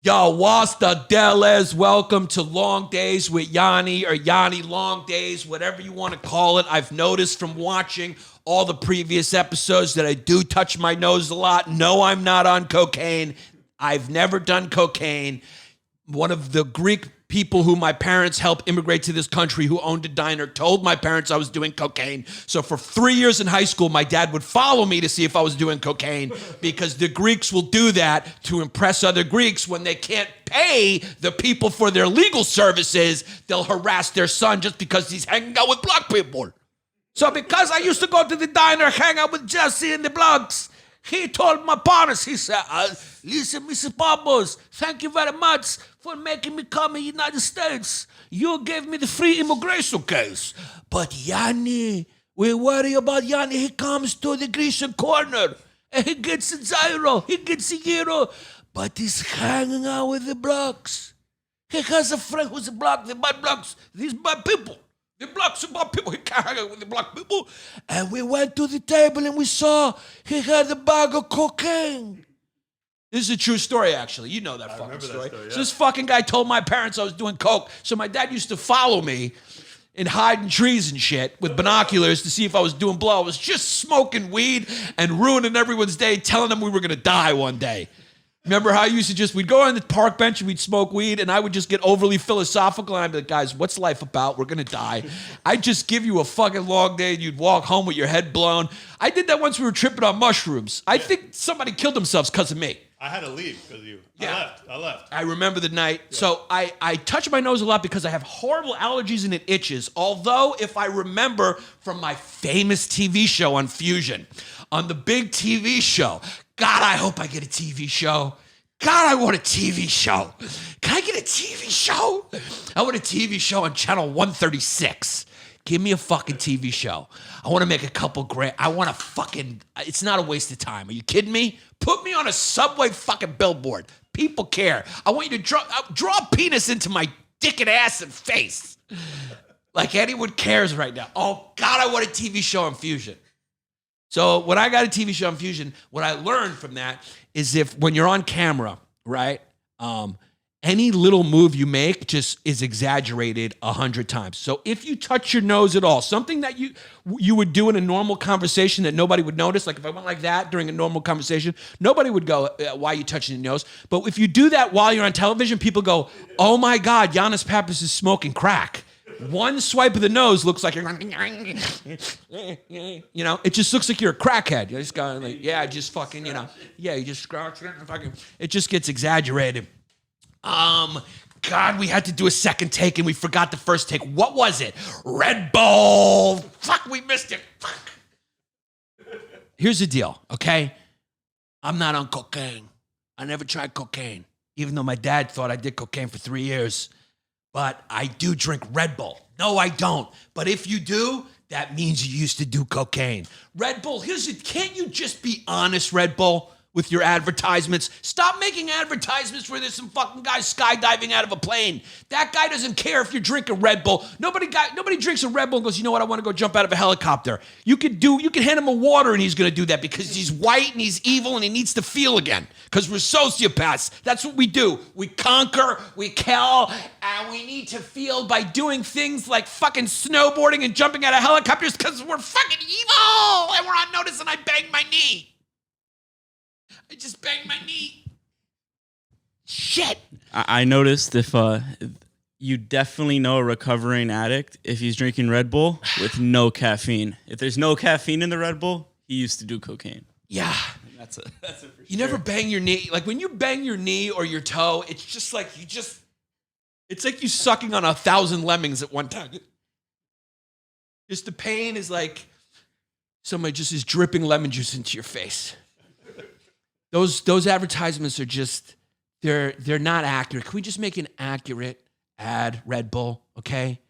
Yo, what's the deal is? Welcome to Long Days with Yanni, or Yanni Long Days, whatever you want to call it. I've noticed from watching all the previous episodes that I do touch my nose a lot. No, I'm not on cocaine. I've never done cocaine. One of the Greek people who my parents helped immigrate to this country, who owned a diner, told my parents I was doing cocaine. So for 3 years in high school, my dad would follow me to see if I was doing cocaine, because the Greeks will do that to impress other Greeks. When they can't pay the people for their legal services, they'll harass their son just because he's hanging out with black people. So because I used to go to the diner, hang out with Jesse and the blacks, he told my parents, he said, listen, Mrs. Pappas, thank you very much for making me come to the United States. You gave me the free immigration case. But Yanni, we worry about Yanni. He comes to the Grecian corner and he gets a gyro, he gets a euro, but he's hanging out with the blacks. He has a friend who's a black, they're bad blacks, these bad people. The blacks are bad people, he can't hang out with the black people. And we went to the table and we saw he had a bag of cocaine. This is a true story, actually. You know that fucking story. Yeah. So this fucking guy told my parents I was doing coke. So my dad used to follow me and hide in trees and shit with binoculars to see if I was doing blow. I was just smoking weed and ruining everyone's day, telling them we were going to die one day. Remember how I used to we'd go on the park bench and we'd smoke weed, and I would just get overly philosophical, and I'd be like, guys, what's life about? We're going to die. I'd just give you a fucking long day and you'd walk home with your head blown. I did that once we were tripping on mushrooms. I think somebody killed themselves because of me. I had to leave because of you. Yeah. I left. I remember the night. Yeah. So I touch my nose a lot because I have horrible allergies and it itches. Although, if I remember from my famous TV show on Fusion, on the big TV show, God, I hope I get a TV show. God, I want a TV show. Can I get a TV show? I want a TV show on channel 136. Give me a fucking TV show. I want to make a couple grand. I want to fucking, it's not a waste of time. Are you kidding me? Put me on a subway fucking billboard. People care. I want you to draw a penis into my dick and ass and face. Like anyone cares right now. Oh, God, I want a TV show on Fusion. So when I got a TV show on Fusion, what I learned from that is when you're on camera, right, any little move you make just is exaggerated 100 times. So if you touch your nose at all, something that you would do in a normal conversation that nobody would notice, like if I went like that during a normal conversation, nobody would go, why are you touching your nose? But if you do that while you're on television, people go, oh my God, Yannis Pappas is smoking crack. One swipe of the nose looks like you're going, you know, it just looks like you're a crackhead. You just go like, yeah, just fucking, you know, yeah, you just scratch it and fucking, it just gets exaggerated. God, we had to do a second take and we forgot the first take. What was it? Red Bull. Fuck, we missed it. Fuck. Here's the deal, okay? I'm not on cocaine. I never tried cocaine, even though my dad thought I did cocaine for 3 years. But I do drink Red Bull. No, I don't. But if you do, that means you used to do cocaine. Red Bull, can't you just be honest, Red Bull, with your advertisements? Stop making advertisements where there's some fucking guy skydiving out of a plane. That guy doesn't care if you're drinking Red Bull. Nobody drinks a Red Bull and goes, you know what, I want to go jump out of a helicopter. You can hand him a water and he's going to do that because he's white and he's evil and he needs to feel again. Because we're sociopaths. That's what we do. We conquer, we kill, and we need to feel by doing things like fucking snowboarding and jumping out of helicopters because we're fucking evil and we're on notice, and I banged my knee. I just banged my knee. Shit. I noticed if you definitely know a recovering addict if he's drinking Red Bull with no caffeine. If there's no caffeine in the Red Bull, he used to do cocaine. Yeah. That's it for sure. You never bang your knee. Like when you bang your knee or your toe, it's just like it's like you sucking on 1,000 lemons at one time. Just the pain is like somebody just is dripping lemon juice into your face. Those advertisements are just, they're not accurate. Can we just make an accurate ad, Red Bull, okay?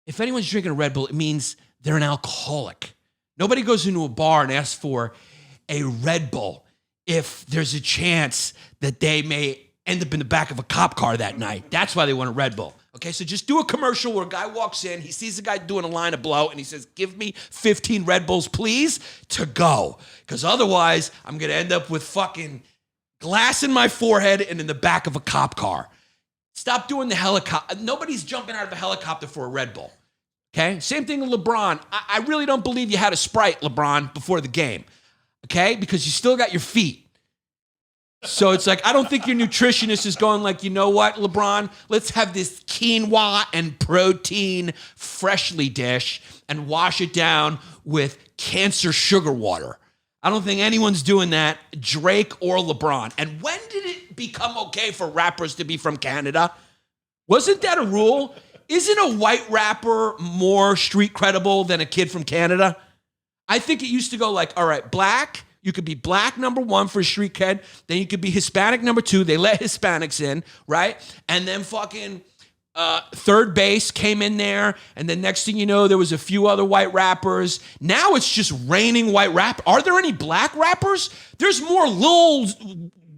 If anyone's drinking a Red Bull, it means they're an alcoholic. Nobody goes into a bar and asks for a Red Bull if there's a chance that they may end up in the back of a cop car that night. That's why they want a Red Bull. Okay, so just do a commercial where a guy walks in, he sees a guy doing a line of blow, and he says, give me 15 Red Bulls, please, to go. Because otherwise, I'm going to end up with fucking glass in my forehead and in the back of a cop car. Stop doing the helicopter. Nobody's jumping out of a helicopter for a Red Bull. Okay? Same thing with LeBron. I really don't believe you had a Sprite, LeBron, before the game. Okay? Because you still got your feet. So it's like, I don't think your nutritionist is going like, you know what, LeBron, let's have this quinoa and protein freshly dish and wash it down with cancer sugar water. I don't think anyone's doing that, Drake or LeBron. And when did it become okay for rappers to be from Canada? Wasn't that a rule? Isn't a white rapper more street credible than a kid from Canada? I think it used to go like, all right, black, you could be black number one for a street kid, then you could be Hispanic number two. They let Hispanics in, right? And then fucking third base came in there, and then next thing you know, there was a few other white rappers. Now it's just raining white rap. Are there any black rappers? There's more lils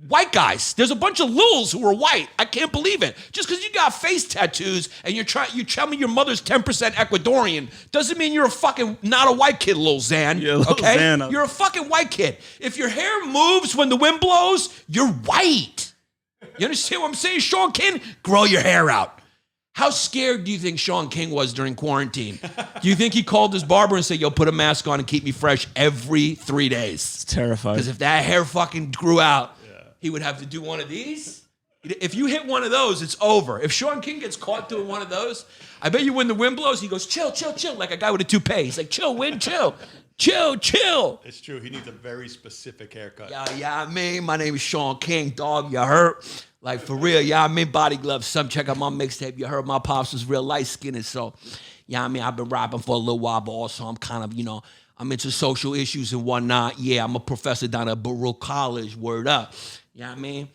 white guys. There's a bunch of lils who are white. I can't believe it. Just because you got face tattoos and you tell me your mother's 10% Ecuadorian doesn't mean you're a fucking not a white kid, Lil Xan. Yeah, Lil okay? Xan. You're a fucking white kid. If your hair moves when the wind blows, you're white. You understand what I'm saying? Shawn King, grow your hair out. How scared do you think Shawn King was during quarantine? Do you think he called his barber and said, yo, put a mask on and keep me fresh every 3 days? It's terrifying. Because if that hair fucking grew out, he would have to do one of these. If you hit one of those, it's over. If Shawn King gets caught doing one of those, I bet you when the wind blows, he goes, chill, chill, chill, like a guy with a toupee. He's like, chill, wind, chill, chill, chill. It's true. He needs a very specific haircut. Yeah, I mean, my name is Shawn King, dog, you heard? Like, for real, yeah, I mean, body gloves. Some check out my mixtape. You heard my pops was real light-skinned, so, yeah, I mean, I've been rapping for a little while, but also I'm kind of, I'm into social issues and whatnot. Yeah, I'm a professor down at Baruch College, word up. You know what I mean?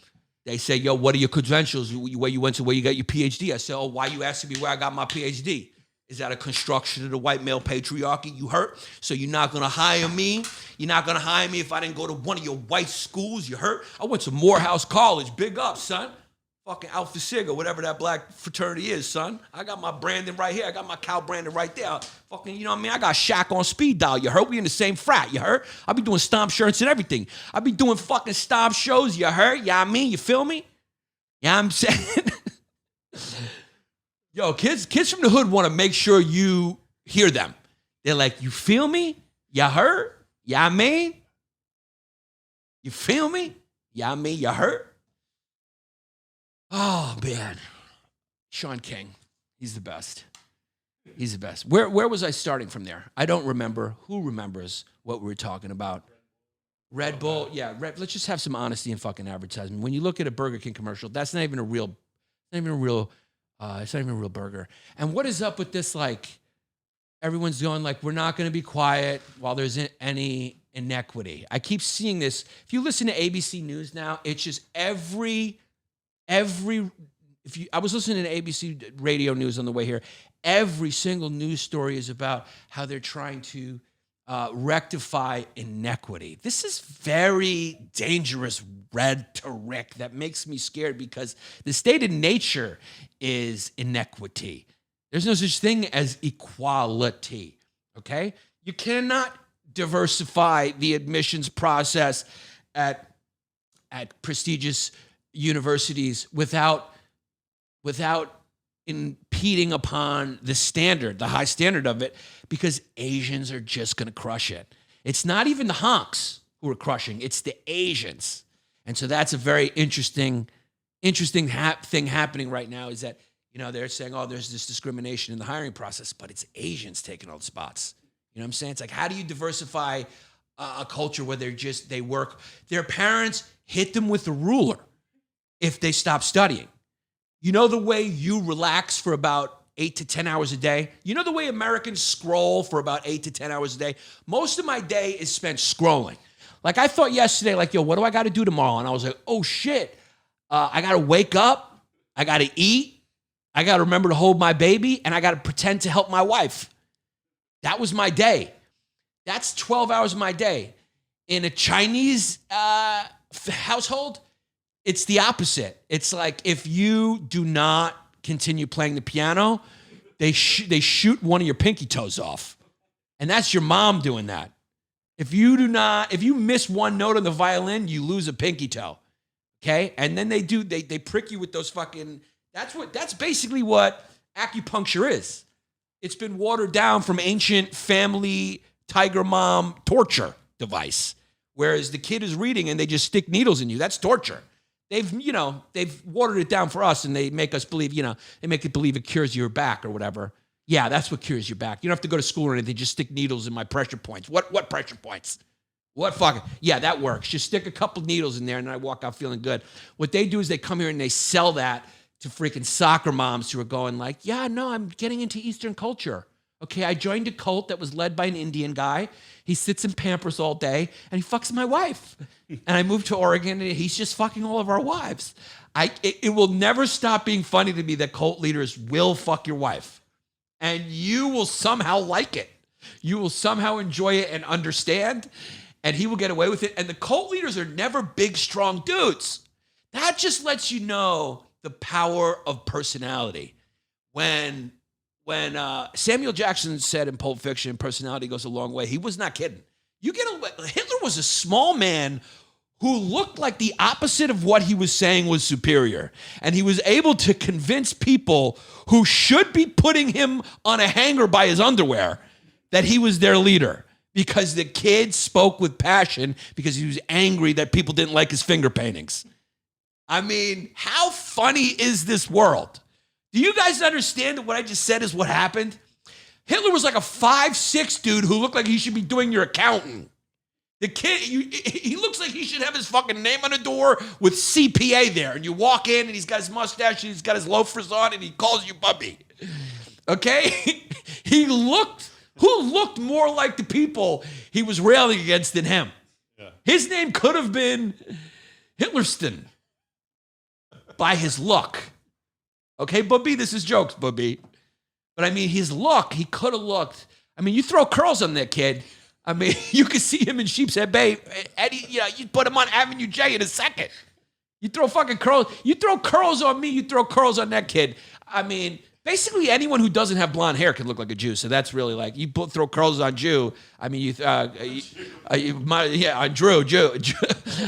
They say, yo, what are your credentials? Where you went to, where you got your PhD? I said, oh, why you asking me where I got my PhD? Is that a construction of the white male patriarchy? You hurt? So you're not going to hire me? You're not going to hire me if I didn't go to one of your white schools? You hurt? I went to Morehouse College. Big up, son. Fucking Alpha Sigma, whatever that black fraternity is, son. I got my branding right here. I got my cow branding right there. Fucking, you know what I mean? I got Shaq on speed dial. You heard? We in the same frat. You heard? I be doing stomp shirts and everything. I be doing fucking stomp shows. You heard? Yeah, I mean, you feel me? Yeah, I'm saying. Yo, kids from the hood want to make sure you hear them. They're like, you feel me? You heard? Yeah, I mean. You feel me? Yeah, I mean, you heard? Oh, man. Shawn King. He's the best. He's the best. Where was I starting from there? I don't remember. Who remembers what we were talking about? Red Bull. Yeah, let's just have some honesty in fucking advertising. When you look at a Burger King commercial, that's not even a real, it's not even a real burger. And what is up with this, like, everyone's going like, we're not going to be quiet while there's any inequity. I keep seeing this. If you listen to ABC News now, it's just I was listening to ABC radio news on the way here. Every single news story is about how they're trying to rectify inequity. This is very dangerous rhetoric that makes me scared because the state of nature is inequity. There's no such thing as equality, okay? You cannot diversify the admissions process at prestigious universities without impeding upon the standard, the high standard of it, because Asians are just going to crush it. It's not even the honks who are crushing, it's the Asians. And so that's a very interesting thing happening right now is that, they're saying, oh, there's this discrimination in the hiring process, but it's Asians taking all the spots. You know what I'm saying? It's like, how do you diversify a culture where they work? Their parents hit them with a ruler if they stop studying. You know the way you relax for about 8 to 10 hours a day? You know the way Americans scroll for about 8 to 10 hours a day? Most of my day is spent scrolling. Like I thought yesterday, like, yo, what do I got to do tomorrow? And I was like, oh shit, I got to wake up, I got to eat, I got to remember to hold my baby, and I got to pretend to help my wife. That was my day. That's 12 hours of my day. In a Chinese household, it's the opposite. It's like if you do not continue playing the piano, they shoot one of your pinky toes off. And that's your mom doing that. If you miss one note on the violin, you lose a pinky toe. Okay, and then they prick you with those fucking. That's basically what acupuncture is. It's been watered down from ancient family tiger mom torture device. Whereas the kid is reading and they just stick needles in you. That's torture. They've watered it down for us and they make us believe, they make it believe it cures your back or whatever. Yeah, that's what cures your back. You don't have to go to school or anything. They just stick needles in my pressure points. What pressure points? What fucking? Yeah, that works. Just stick a couple needles in there and then I walk out feeling good. What they do is they come here and they sell that to freaking soccer moms who are going like, yeah, no, I'm getting into Eastern culture. Okay, I joined a cult that was led by an Indian guy. He sits in Pampers all day and he fucks my wife. And I moved to Oregon and he's just fucking all of our wives. It will never stop being funny to me that cult leaders will fuck your wife. And you will somehow like it. You will somehow enjoy it and understand. And he will get away with it. And the cult leaders are never big, strong dudes. That just lets you know the power of personality. When Samuel Jackson said in Pulp Fiction, personality goes a long way, he was not kidding. Hitler was a small man who looked like the opposite of what he was saying was superior. And he was able to convince people who should be putting him on a hanger by his underwear that he was their leader. Because the kid spoke with passion because he was angry that people didn't like his finger paintings. I mean, how funny is this world? Do you guys understand that what I just said is what happened? Hitler was like a 5'6" dude who looked like he should be doing your accounting. The kid, he looks like he should have his fucking name on the door with CPA there. And you walk in and he's got his mustache and he's got his loafers on and he calls you Bubby. Okay? Who looked more like the people he was railing against than him? Yeah. His name could have been Hitlerston by his look. Okay, Bubby, this is jokes, Bubby. But I mean, his look, he could have looked. I mean, you throw curls on that kid. I mean, you could see him in Sheepshead Bay. Eddie, you put him on Avenue J in a second. You throw fucking curls. You throw curls on me, you throw curls on that kid. I mean, basically anyone who doesn't have blonde hair can look like a Jew. So that's really like, throw curls on Jew. I mean, on Drew.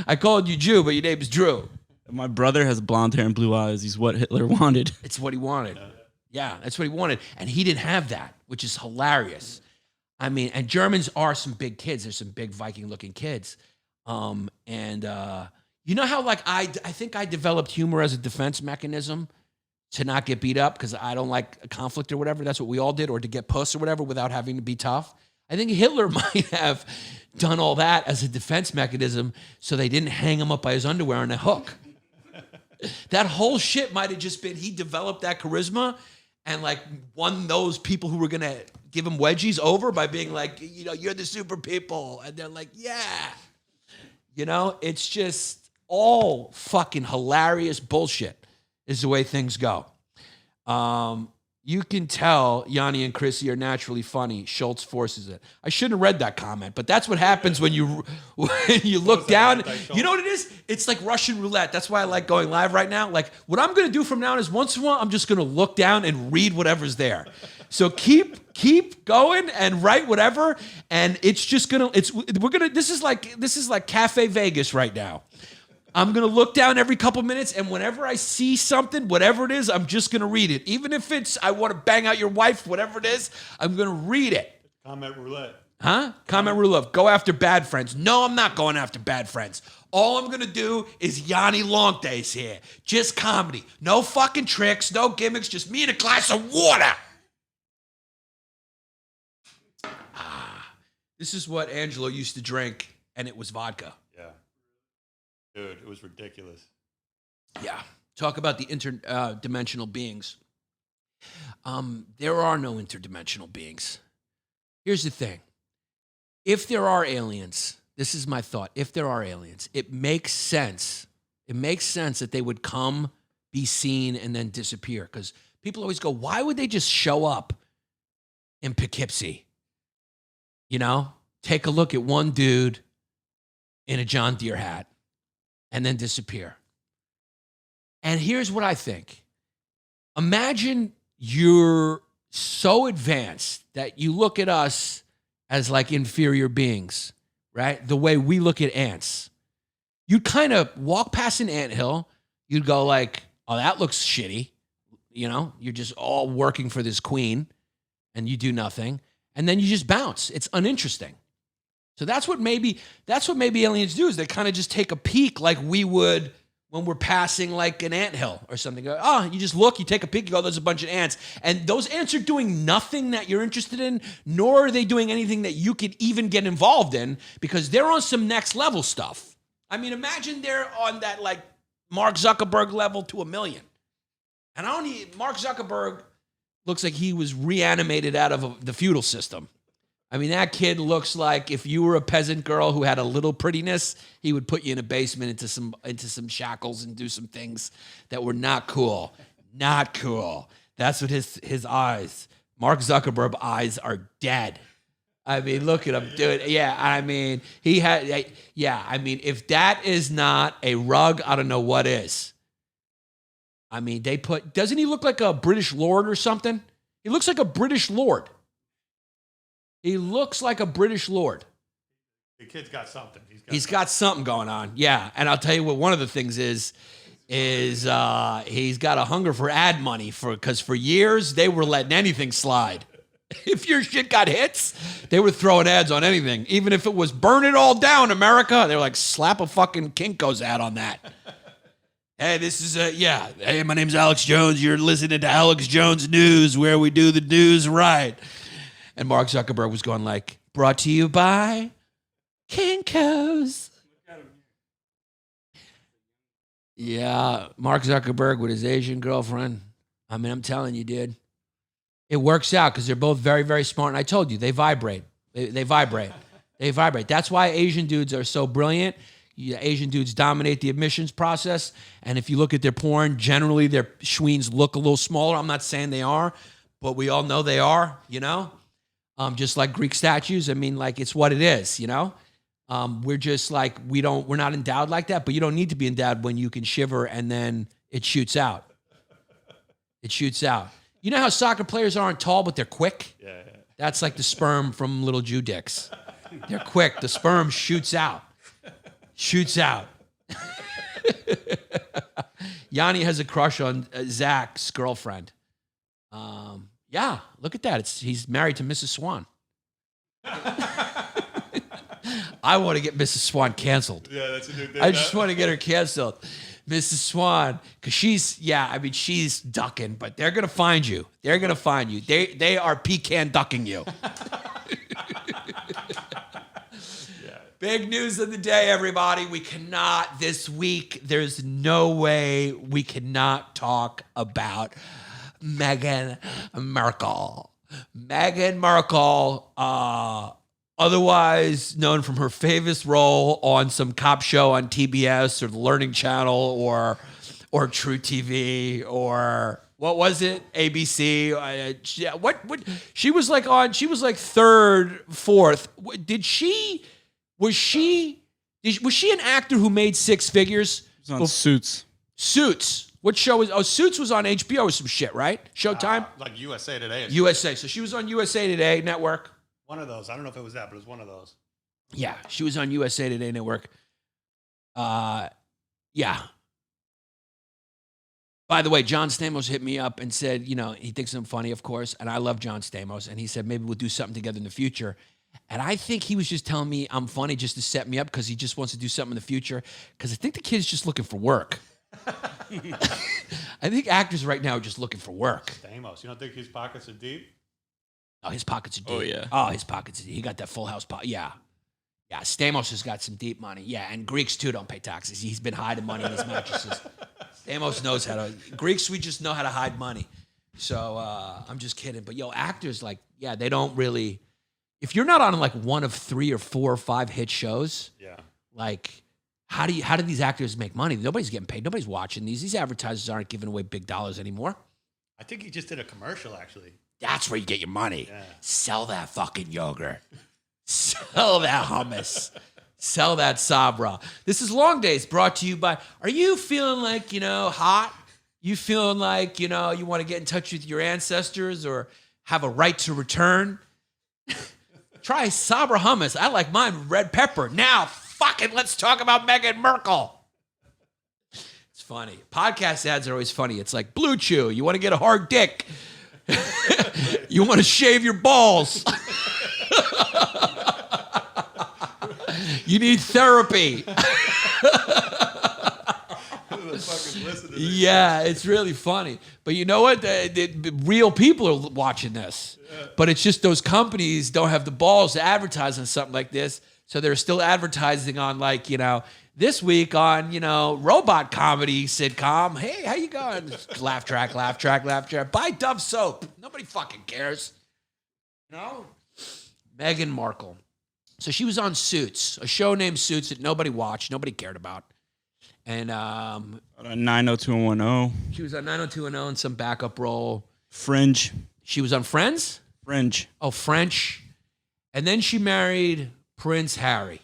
I called you Jew, but your name is Drew. My brother has blonde hair and blue eyes. He's what Hitler wanted. It's what he wanted. Yeah, that's what he wanted. And he didn't have that, which is hilarious. I mean, and Germans are some big kids. There's some big Viking-looking kids. You know how like I think I developed humor as a defense mechanism to not get beat up because I don't like a conflict or whatever. That's what we all did, or to get puss or whatever without having to be tough. I think Hitler might have done all that as a defense mechanism so they didn't hang him up by his underwear on a hook. That whole shit might have just been he developed that charisma and like won those people who were going to give him wedgies over by being like, you're the super people. And they're like, yeah. It's just all fucking hilarious bullshit is the way things go. You can tell Yanni and Chrissy are naturally funny. Schultz forces it. I shouldn't have read that comment, but that's what happens when you look down. You know what it is? It's like Russian roulette. That's why I like going live right now. Like what I'm going to do from now on is once in a while, I'm just going to look down and read whatever's there. So keep going and write whatever. And it's just this is like Cafe Vegas right now. I'm going to look down every couple minutes, and whenever I see something, whatever it is, I'm just going to read it. Even if it's, I want to bang out your wife, whatever it is, I'm going to read it. Comment roulette. Huh? Comment roulette. Go after bad friends. No, I'm not going after bad friends. All I'm going to do is Yanni Long Days here. Just comedy. No fucking tricks, no gimmicks, just me and a glass of water. This is what Angelo used to drink, and it was vodka. Dude, it was ridiculous. Yeah. Talk about the interdimensional beings. There are no interdimensional beings. Here's the thing. If there are aliens, this is my thought. If there are aliens, it makes sense. It makes sense that they would come, be seen, and then disappear. Because people always go, why would they just show up in Poughkeepsie? Take a look at one dude in a John Deere hat and then disappear. And here's what I think. Imagine you're so advanced that you look at us as like inferior beings, right? The way we look at ants. you'd kind of walk past an anthill. You'd go like, oh, that looks shitty. You know, you're just all working for this queen and you do nothing. And then you just bounce. It's uninteresting. So that's what maybe aliens do, is they kind of just take a peek like we would when we're passing like an anthill or something. Oh, you just look, you take a peek, you go, there's a bunch of ants. And those ants are doing nothing that you're interested in, nor are they doing anything that you could even get involved in, because they're on some next level stuff. I mean, imagine they're on that like Mark Zuckerberg level to a million. And Mark Zuckerberg looks like he was reanimated out of the feudal system. I mean, that kid looks like if you were a peasant girl who had a little prettiness, he would put you in a basement into some shackles and do some things that were not cool. Not cool. That's what his eyes, Mark Zuckerberg eyes are dead. I mean, look at him, dude. Yeah, I mean, I mean, if that is not a rug, I don't know what is. I mean, doesn't he look like a British lord or something? He looks like a British lord. He looks like a British lord. The kid's got something. He's got something going on. Yeah. And I'll tell you what one of the things is he's got a hunger for ad money because for years they were letting anything slide. If your shit got hits, they were throwing ads on anything. Even if it was burn it all down, America, they were like, slap a fucking Kinko's ad on that. Hey, this is Hey, my name's Alex Jones. You're listening to Alex Jones News, where we do the news right. And Mark Zuckerberg was going like, brought to you by Kinko's. Yeah, Mark Zuckerberg with his Asian girlfriend. I mean, I'm telling you, dude. It works out because they're both very, very smart. And I told you, they vibrate. They vibrate. They vibrate. That's why Asian dudes are so brilliant. Asian dudes dominate the admissions process. And if you look at their porn, generally their schweens look a little smaller. I'm not saying they are, but we all know they are, you know? Just like Greek statues. I mean, like, it's what it is, you know? We're just like, we're not endowed like that, but you don't need to be endowed when you can shiver and then it shoots out. It shoots out. You know how soccer players aren't tall, but they're quick? Yeah. That's like the sperm from little Jew dicks. They're quick. The sperm shoots out. Shoots out. Yanni has a crush on Zach's girlfriend. Yeah, look at that. He's married to Mrs. Swan. I want to get Mrs. Swan canceled. Yeah, that's a new thing. I just want to get her canceled. Mrs. Swan, because she's ducking, but they're going to find you. They're going to find you. They are pecan ducking you. Big news of the day, everybody. This week, there's no way we cannot talk about Meghan Markle. Meghan Markle, otherwise known from her famous role on some cop show on TBS or the Learning Channel or True TV or what was it? ABC. What she was like on? She was like third, fourth. Was she an actor who made six figures? It was on Suits. Suits. What show was? Oh, Suits was on HBO or some shit, right? Showtime. Like USA Today. USA. So she was on USA Today Network. One of those. I don't know if it was that, but it was one of those. Yeah, she was on USA Today Network. Yeah. By the way, John Stamos hit me up and said, you know, he thinks I'm funny, of course, and I love John Stamos, and he said maybe we'll do something together in the future. And I think he was just telling me I'm funny just to set me up because he just wants to do something in the future. Because I think the kid's just looking for work. I think actors right now are just looking for work. Stamos, you don't think his pockets are deep? Oh, his pockets are deep. Oh, yeah. Oh, his pockets are deep. He got that Full House pocket. Yeah. Yeah, Stamos has got some deep money. Yeah, and Greeks, too, don't pay taxes. He's been hiding money in his mattresses. Stamos knows how to. Greeks, we just know how to hide money. So I'm just kidding. But, actors, like, yeah, they don't really. If you're not on, like, one of 3 or 4 or 5 hit shows, like, how do these actors make money? Nobody's getting paid. Nobody's watching these. These advertisers aren't giving away big dollars anymore. I think he just did a commercial, actually. That's where you get your money. Yeah. Sell that fucking yogurt. Sell that hummus. Sell that Sabra. This is Long Days brought to you by, are you feeling like, hot? You feeling like, you want to get in touch with your ancestors or have a right to return? Try Sabra hummus. I like mine with red pepper. Now, let's talk about Meghan Markle. It's funny. Podcast ads are always funny. It's like Blue Chew. You want to get a hard dick. You want to shave your balls. You need therapy. Yeah, it's really funny. But you know what? The real people are watching this. But it's just those companies don't have the balls to advertise on something like this. So they're still advertising on, like, this week on, robot comedy sitcom. Hey, how you going? Laugh track, laugh track, laugh track. Buy Dove soap. Nobody fucking cares. Meghan Markle. So she was on Suits, a show named Suits that nobody watched, nobody cared about. And 90210. she was on 90210 in some backup role. Fringe. She was on Friends? Fringe. Oh, French. And then she married Prince Harry,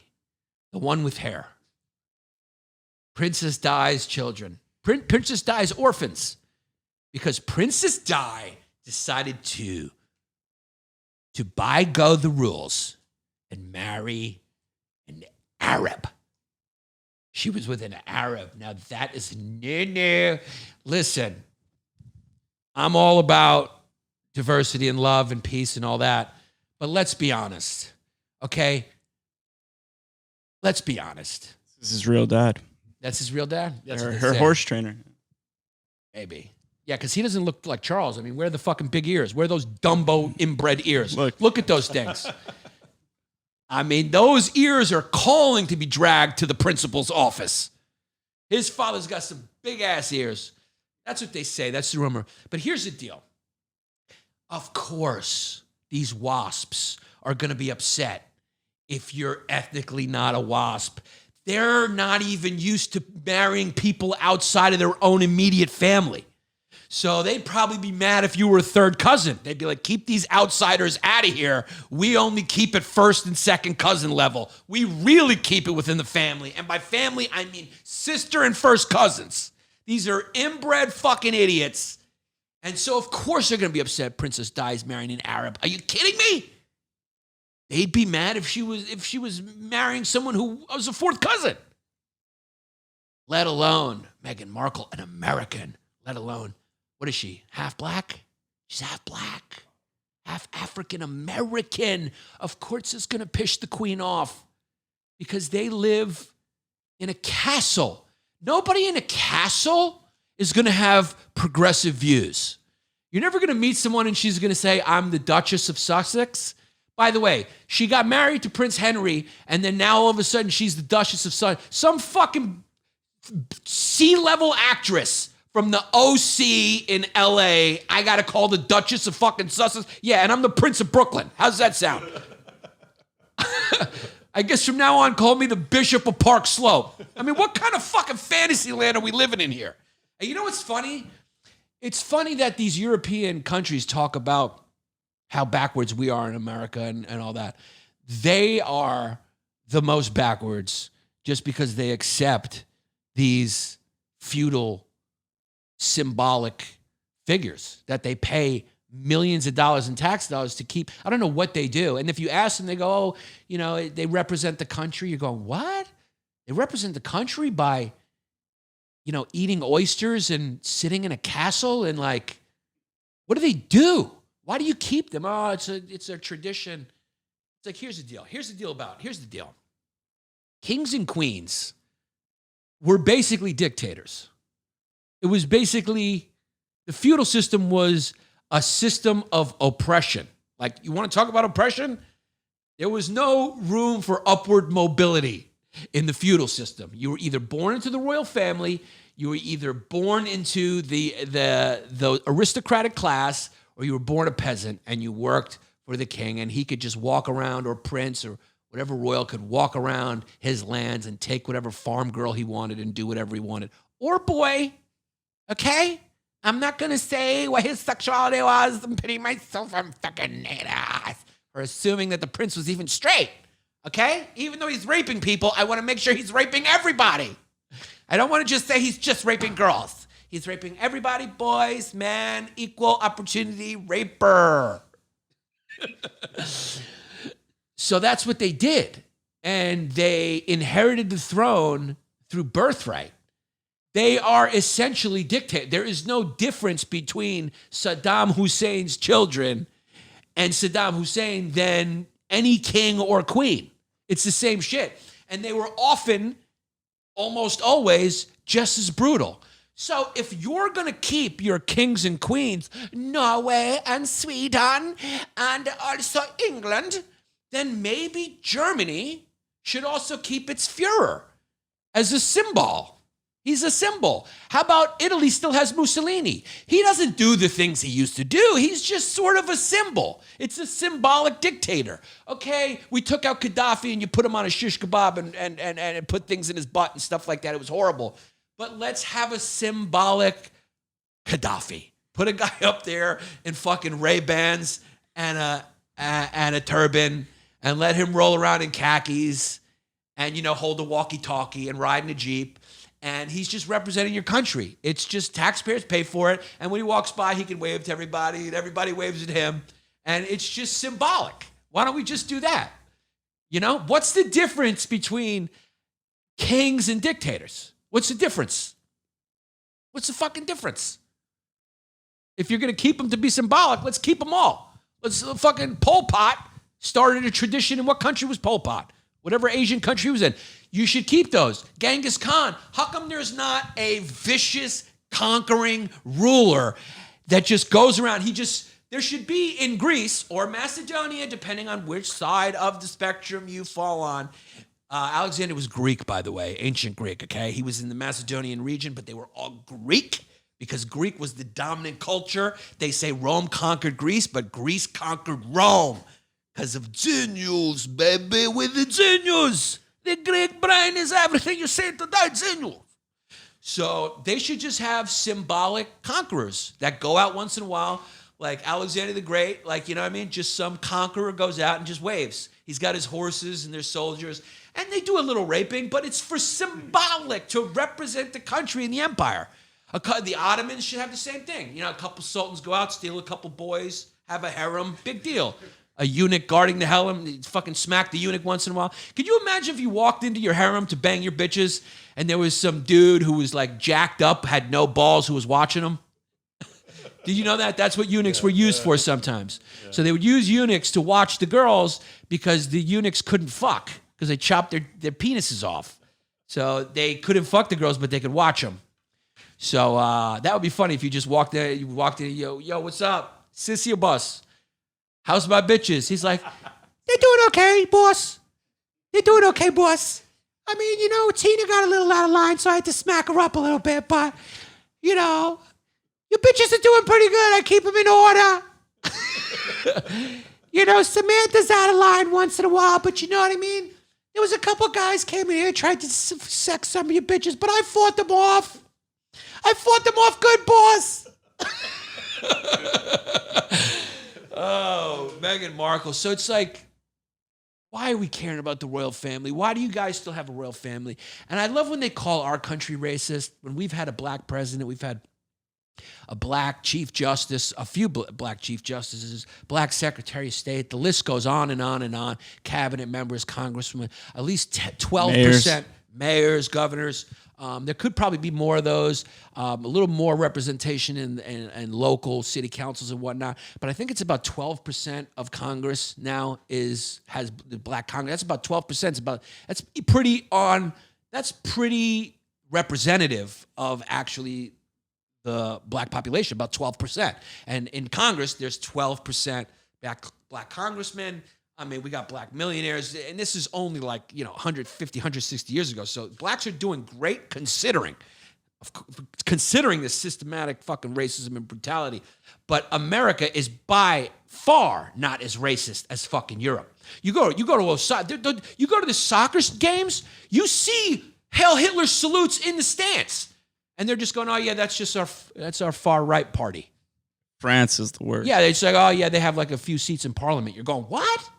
the one with hair. Princess Di's children. Princess Di's orphans. Because Princess Di decided to by the rules and marry an Arab. She was with an Arab. Now that is no. Listen, I'm all about diversity and love and peace and all that. But let's be honest, okay? Let's be honest. This is real dad. That's his real dad? That's Her horse trainer. Maybe. Yeah, because he doesn't look like Charles. I mean, where are the fucking big ears? Where are those Dumbo inbred ears? Look at those things. I mean, those ears are calling to be dragged to the principal's office. His father's got some big-ass ears. That's what they say. That's the rumor. But here's the deal. Of course, these wasps are going to be upset if you're ethnically not a wasp. They're not even used to marrying people outside of their own immediate family. So they'd probably be mad if you were a third cousin. They'd be like, keep these outsiders out of here. We only keep it first and second cousin level. We really keep it within the family. And by family, I mean sister and first cousins. These are inbred fucking idiots. And so, of course, they're going to be upset Princess Di's marrying an Arab. Are you kidding me? They'd be mad if she was marrying someone who was a fourth cousin. Let alone Meghan Markle, an American. Let alone, what is she? Half black? She's half black. Half African American. Of course it's going to piss the queen off because they live in a castle. Nobody in a castle is going to have progressive views. You're never going to meet someone and she's going to say, I'm the Duchess of Sussex. By the way, she got married to Prince Henry, and then now all of a sudden she's the Duchess of Sussex. Some fucking C-level actress from the OC in LA, I got to call the Duchess of fucking Sussex. Yeah, and I'm the Prince of Brooklyn. How's that sound? I guess from now on, call me the Bishop of Park Slope. I mean, what kind of fucking fantasy land are we living in here? And you know what's funny? It's funny that these European countries talk about how backwards we are in America and all that. They are the most backwards just because they accept these feudal, symbolic figures that they pay millions of dollars in tax dollars to keep. I don't know what they do. And if you ask them, they go, oh, they represent the country. You're going, what? They represent the country by, eating oysters and sitting in a castle and what do they do? Why do you keep them? Oh, it's a tradition. It's like, here's the deal. Here's the deal. Kings and queens were basically dictators. It was basically, the feudal system was a system of oppression. Like, you want to talk about oppression? There was no room for upward mobility in the feudal system. You were either born into the royal family, you were either born into the aristocratic class, or you were born a peasant and you worked for the king, and he could just walk around, or prince or whatever royal could walk around his lands and take whatever farm girl he wanted and do whatever he wanted. Or boy, okay? I'm not going to say what his sexuality was. I'm pitting myself. I'm fucking native. Or assuming that the prince was even straight, okay? Even though he's raping people, I want to make sure he's raping everybody. I don't want to just say he's just raping girls. He's raping everybody, boys, man, equal opportunity raper. So that's what they did. and they inherited the throne through birthright. They are essentially dictators. There is no difference between Saddam Hussein's children and Saddam Hussein than any king or queen. It's the same shit. And they were often, almost always, just as brutal. So if you're going to keep your kings and queens, Norway and Sweden and also England, then maybe Germany should also keep its Führer as a symbol. He's a symbol. How about Italy still has Mussolini? He doesn't do the things he used to do. He's just sort of a symbol. It's a symbolic dictator. Okay, we took out Gaddafi and you put him on a shish kebab and put things in his butt and stuff like that. It was horrible. But let's have a symbolic Gaddafi. Put a guy up there in fucking Ray-Bans and a turban and let him roll around in khakis and, hold a walkie-talkie and ride in a Jeep. And he's just representing your country. It's just taxpayers pay for it. And when he walks by, he can wave to everybody, and everybody waves at him. And it's just symbolic. Why don't we just do that? What's the difference between kings and dictators? What's the difference? What's the fucking difference? If you're going to keep them to be symbolic, let's keep them all. Let's fucking Pol Pot started a tradition. In what country was Pol Pot? Whatever Asian country he was in. You should keep those. Genghis Khan. How come there's not a vicious, conquering ruler that just goes around? There should be in Greece or Macedonia, depending on which side of the spectrum you fall on. Alexander was Greek, by the way, ancient Greek, okay? He was in the Macedonian region, but they were all Greek because Greek was the dominant culture. They say Rome conquered Greece, but Greece conquered Rome because of genius, baby, with the genius. The Greek brain is everything you say today, genius. So they should just have symbolic conquerors that go out once in a while, like Alexander the Great, just some conqueror goes out and just waves. He's got his horses and their soldiers, and they do a little raping, but it's for symbolic to represent the country and the empire. The Ottomans should have the same thing. A couple sultans go out, steal a couple boys, have a harem, big deal. A eunuch guarding the harem, fucking smack the eunuch once in a while. Could you imagine if you walked into your harem to bang your bitches and there was some dude who was like jacked up, had no balls, who was watching them? Did you know that? That's what eunuchs were used for sometimes. Yeah. So they would use eunuchs to watch the girls because the eunuchs couldn't fuck because they chopped their penises off. So they couldn't fuck the girls, but they could watch them. So that would be funny if you just walked there, you walked in, yo, what's up? Sissy or bus? How's my bitches? He's like, they're doing okay, boss. They're doing okay, boss. I mean, Tina got a little out of line, so I had to smack her up a little bit. But, your bitches are doing pretty good. I keep them in order. Samantha's out of line once in a while, but you know what I mean? There was a couple guys came in here, tried to sex some of your bitches, but I fought them off. Good, boss. Oh, Meghan Markle. So it's like, why are we caring about the royal family? Why do you guys still have a royal family? And I love when they call our country racist. When we've had a black president, we've had a black chief justice, a few black chief justices, black secretary of state. The list goes on and on and on. Cabinet members, congressmen, at least 12%. Mayors, governors. There could probably be more of those, a little more representation in local city councils and whatnot. But I think it's about 12% of Congress now has the black Congress. That's about 12%. That's pretty representative of actually the black population, about 12%. And in Congress, there's 12% black congressmen. I mean, we got black millionaires, and this is only 150, 160 years ago. So blacks are doing great considering the systematic fucking racism and brutality. But America is by far not as racist as fucking Europe. You go to the soccer games, you see Hail Hitler salutes in the stands, and they're just going, oh yeah, that's our far right party. France is the worst. Yeah, it's like, oh yeah, they have like a few seats in parliament. You're going, what?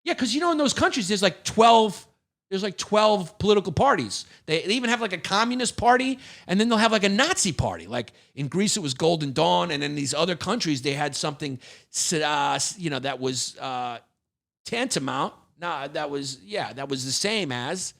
Yeah, because in those countries, there's like 12 political parties. They even have like a communist party, and then they'll have like a Nazi party. Like in Greece, it was Golden Dawn, and in these other countries, they had something, that was tantamount that was the same as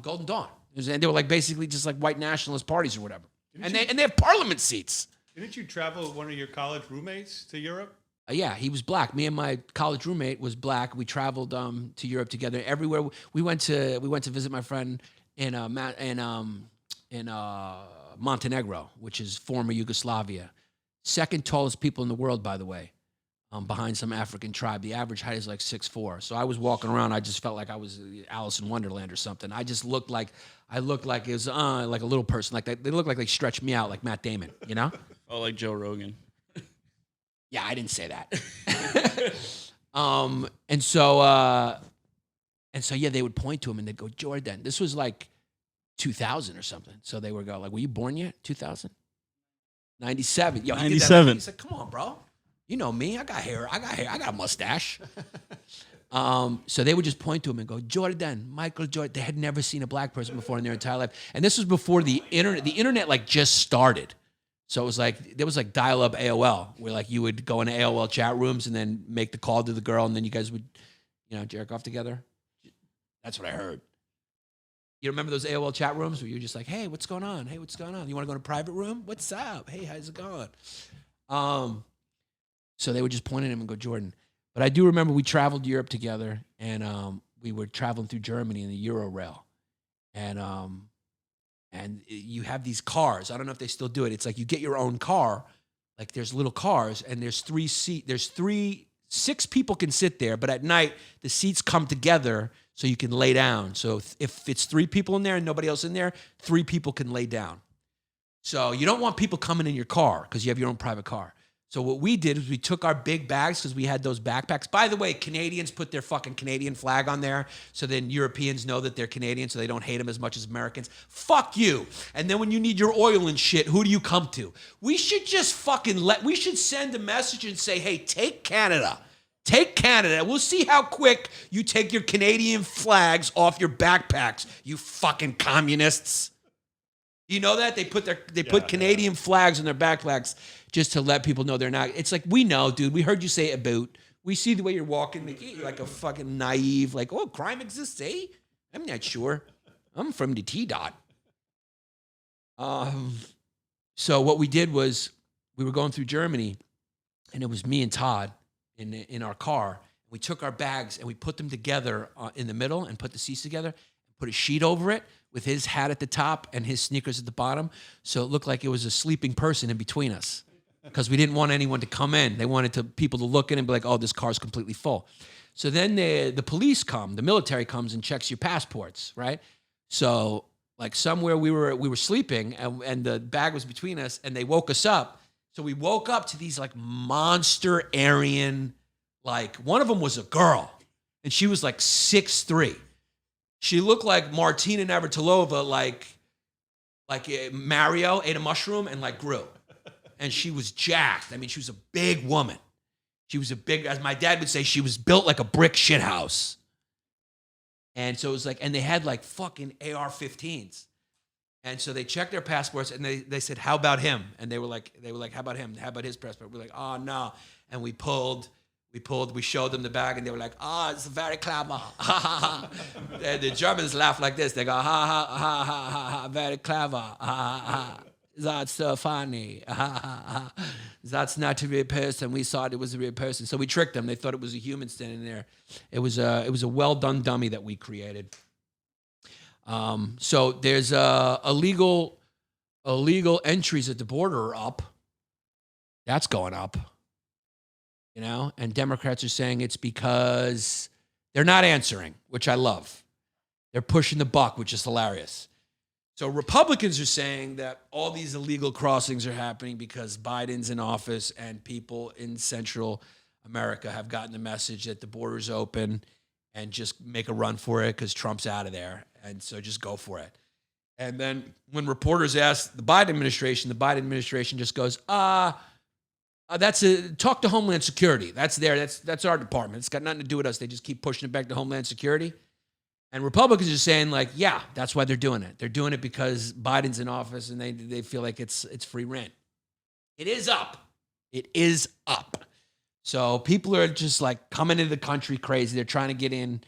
Golden Dawn. And they were like basically just like white nationalist parties or whatever. And they have parliament seats. Didn't you travel with one of your college roommates to Europe? Yeah, he was black. Me and my college roommate was black. We traveled to Europe together. Everywhere we went to visit my friend in Montenegro, which is former Yugoslavia. Second tallest people in the world, by the way, behind some African tribe. The average height is like 6'4". So I was walking around. I just felt like I was Alice in Wonderland or something. I just looked like it was like a little person. Like they looked like they stretched me out like Matt Damon, you know? Oh, like Joe Rogan. Yeah, I didn't say that. And so yeah, they would point to him and they'd go, Jordan. This was like 2000 or something. So they would go like, were you born yet? 2000? 97. Yo, 97. He said, come on, bro. You know me. I got hair. I got a mustache. So they would just point to him and go, Jordan, Michael Jordan. They had never seen a black person before in their entire life. And this was before the internet. The internet like just started. So it was like, there was like dial-up AOL where like you would go into AOL chat rooms and then make the call to the girl and then you guys would, jerk off together. That's what I heard. You remember those AOL chat rooms where you're just like, hey, what's going on? Hey, what's going on? You want to go to a private room? What's up? Hey, how's it going? So they would just point at him and go, Jordan. But I do remember we traveled to Europe together and we were traveling through Germany in the Euro-Rail. And you have these cars. I don't know if they still do it. It's like you get your own car. Like there's little cars and there's 6 people can sit there, but at night the seats come together so you can lay down. So if it's 3 people in there and nobody else in there, 3 people can lay down. So you don't want people coming in your car because you have your own private car. So what we did is we took our big bags because we had those backpacks. By the way, Canadians put their fucking Canadian flag on there so then Europeans know that they're Canadian so they don't hate them as much as Americans. Fuck you. And then when you need your oil and shit, who do you come to? We should just we should send a message and say, hey, take Canada. Take Canada. We'll see how quick you take your Canadian flags off your backpacks, you fucking communists. You know that? They put Canadian flags on their backpacks just to let people know they're not. It's like, we know, dude. We heard you say about. We see the way you're walking. You're like a fucking naive, like, oh, crime exists, eh? I'm not sure. I'm from the T-Dot. So what we did was we were going through Germany, and it was me and Todd in our car. We took our bags, and we put them together in the middle and put the seats together, put a sheet over it, with his hat at the top and his sneakers at the bottom. So it looked like it was a sleeping person in between us because we didn't want anyone to come in. They wanted people to look in and be like, oh, this car's completely full. So then the police come, the military comes and checks your passports, right? So like somewhere we were sleeping and the bag was between us and they woke us up. So we woke up to these like monster Aryan, like one of them was a girl and she was like 6'3". She looked like Martina Navratilova, like Mario ate a mushroom and like grew. And she was jacked. I mean, she was a big woman. She was as my dad would say, she was built like a brick shithouse. And so it was like, and they had like fucking AR-15s. And so they checked their passports and they said, how about him? And they were like, how about him? How about his passport? We're like, oh no. And we showed them the bag and they were like, oh, it's very clever. And the Germans laugh like this. They go, ha, ha, ha, ha, ha, ha, very clever. Ha, ha, ha. That's so funny. Ha, ha, ha. That's not a real person. We thought it was a real person. So we tricked them. They thought it was a human standing there. It was a well-done dummy that we created. So there's illegal entries at the border are up. That's going up. And Democrats are saying it's because they're not answering, which I love. They're pushing the buck, which is hilarious. So Republicans are saying that all these illegal crossings are happening because Biden's in office and people in Central America have gotten the message that the border's open and just make a run for it because Trump's out of there. And so just go for it. And then when reporters ask the Biden administration just goes, talk to Homeland Security. That's our department. It's got nothing to do with us. They just keep pushing it back to Homeland Security. And Republicans are saying like, yeah, that's why they're doing it. They're doing it because Biden's in office and they feel like it's free rent. It is up. It is up. So people are just like coming into the country crazy. They're trying to get in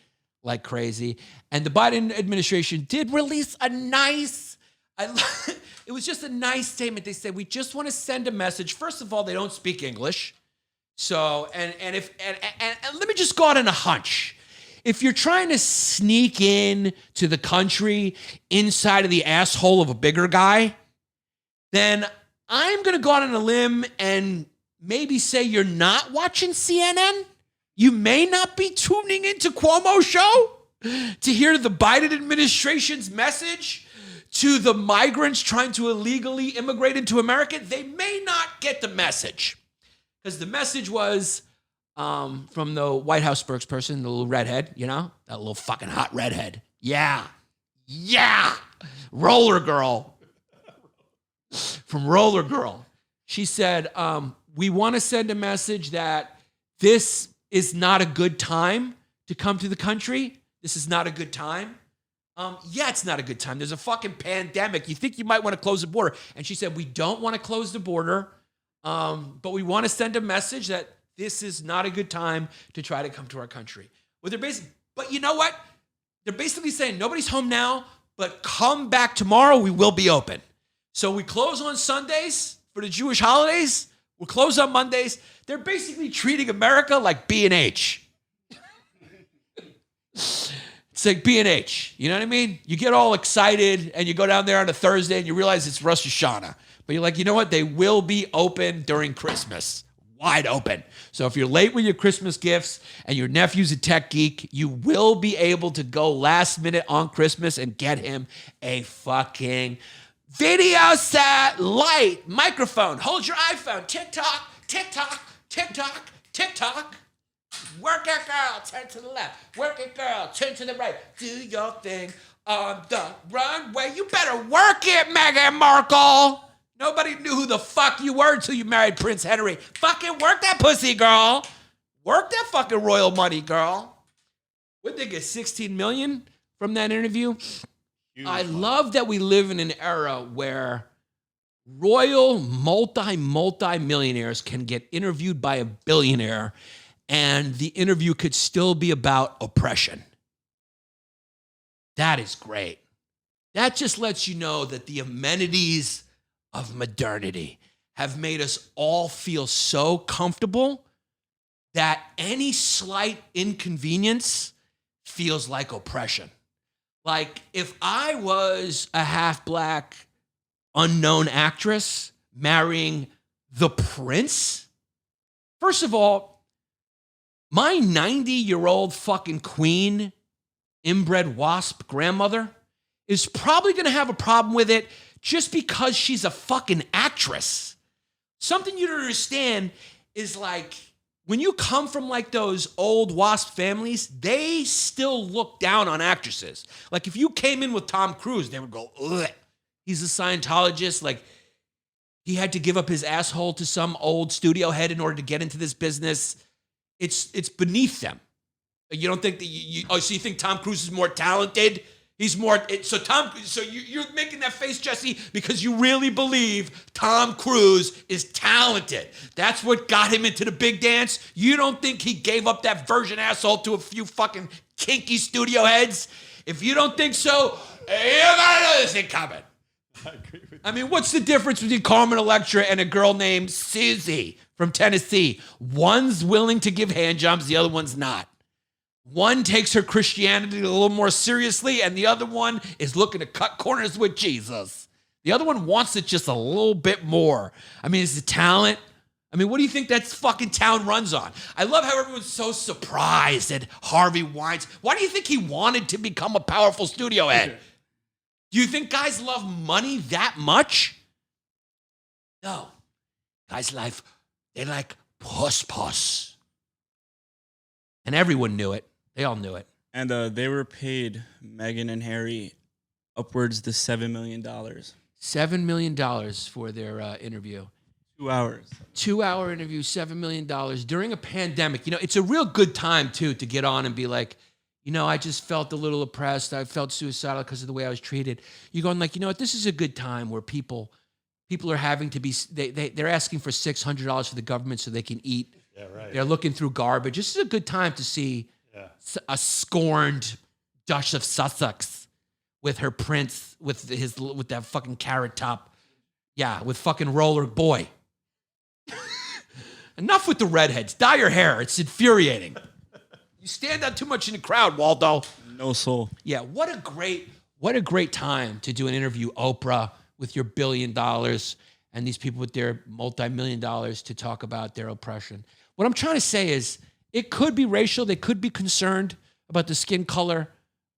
like crazy. And the Biden administration did release a nice, it was just a nice statement. They said, we just want to send a message. First of all, they don't speak English. So, and let me just go out on a hunch. If you're trying to sneak in to the country inside of the asshole of a bigger guy, then I'm going to go out on a limb and maybe say you're not watching CNN. You may not be tuning into Cuomo's show to hear the Biden administration's message to the migrants trying to illegally immigrate into America. They may not get the message because the message was from the White House spokesperson, the little redhead, you know, that little fucking hot redhead. Yeah. Roller Girl. From Roller Girl. She said, we want to send a message that this is not a good time to come to the country. This is not a good time. Yeah, it's not a good time. There's a fucking pandemic. You think you might want to close the border. And she said, we don't want to close the border, but we want to send a message that this is not a good time to try to come to our country. Well, but you know what? They're basically saying nobody's home now, but come back tomorrow. We will be open. So we close on Sundays for the Jewish holidays. We'll close on Mondays. They're basically treating America like B&H. It's like B&H. You know what I mean? You get all excited and you go down there on a Thursday and you realize it's Rosh Hashanah. But you're like, you know what? They will be open during Christmas. Wide open. So if you're late with your Christmas gifts and your nephew's a tech geek, you will be able to go last minute on Christmas and get him a fucking video set, light, microphone. Hold your iPhone. TikTok, TikTok, TikTok, TikTok. Work it, girl. Turn to the left. Work it, girl. Turn to the right. Do your thing on the runway. You better work it, Meghan Markle. Nobody knew who the fuck you were until you married Prince Henry. Fucking work that pussy, girl. Work that fucking royal money, girl. What'd they get, 16 million from that interview? I love that we live in an era where royal multi-millionaires can get interviewed by a billionaire and the interview could still be about oppression. That is great. That just lets you know that the amenities of modernity have made us all feel so comfortable that any slight inconvenience feels like oppression. Like if I was a half-black unknown actress marrying the prince, first of all, my 90-year-old fucking queen, inbred wasp grandmother is probably going to have a problem with it just because she's a fucking actress. Something you don't understand is like, when you come from like those old wasp families, they still look down on actresses. Like if you came in with Tom Cruise, they would go, ugh. He's a Scientologist. Like he had to give up his asshole to some old studio head in order to get into this business. It's beneath them. You don't think that so you think Tom Cruise is more talented? He's more, so you're making that face, Jesse, because you really believe Tom Cruise is talented. That's what got him into the big dance. You don't think he gave up that virgin asshole to a few fucking kinky studio heads? If you don't think so, you gotta know this ain't coming. I agree with you. I mean, what's the difference between Carmen Electra and a girl named Susie from Tennessee? One's willing to give hand jobs, the other one's not. One takes her Christianity a little more seriously, and the other one is looking to cut corners with Jesus. The other one wants it just a little bit more. I mean, it's the talent. I mean, what do you think that fucking town runs on? I love how everyone's so surprised at Harvey Weinstein. Why do you think he wanted to become a powerful studio head? Do you think guys love money that much? No. Guys they like puss. And everyone knew it. They all knew it. And they were paid, Meghan and Harry, upwards to $7 million. $7 million for their interview. 2 hours. 2-hour interview, $7 million during a pandemic. You know, it's a real good time, too, to get on and be like, you know, I just felt a little oppressed. I felt suicidal because of the way I was treated. You're going like, you know what? This is a good time where people are having to be, they're asking for $600 for the government so they can eat Yeah, right. They're looking through garbage. This is a good time to see a scorned Duchess of Sussex with her prince, with that fucking carrot top. Yeah, with fucking Roller Boy. Enough with the redheads. Dye your hair. It's infuriating. You stand out too much in the crowd, Waldo. No soul. Yeah, what a great time to do an interview, Oprah, with your $1 billion and these people with their multi-million dollars to talk about their oppression. What I'm trying to say is it could be racial. They could be concerned about the skin color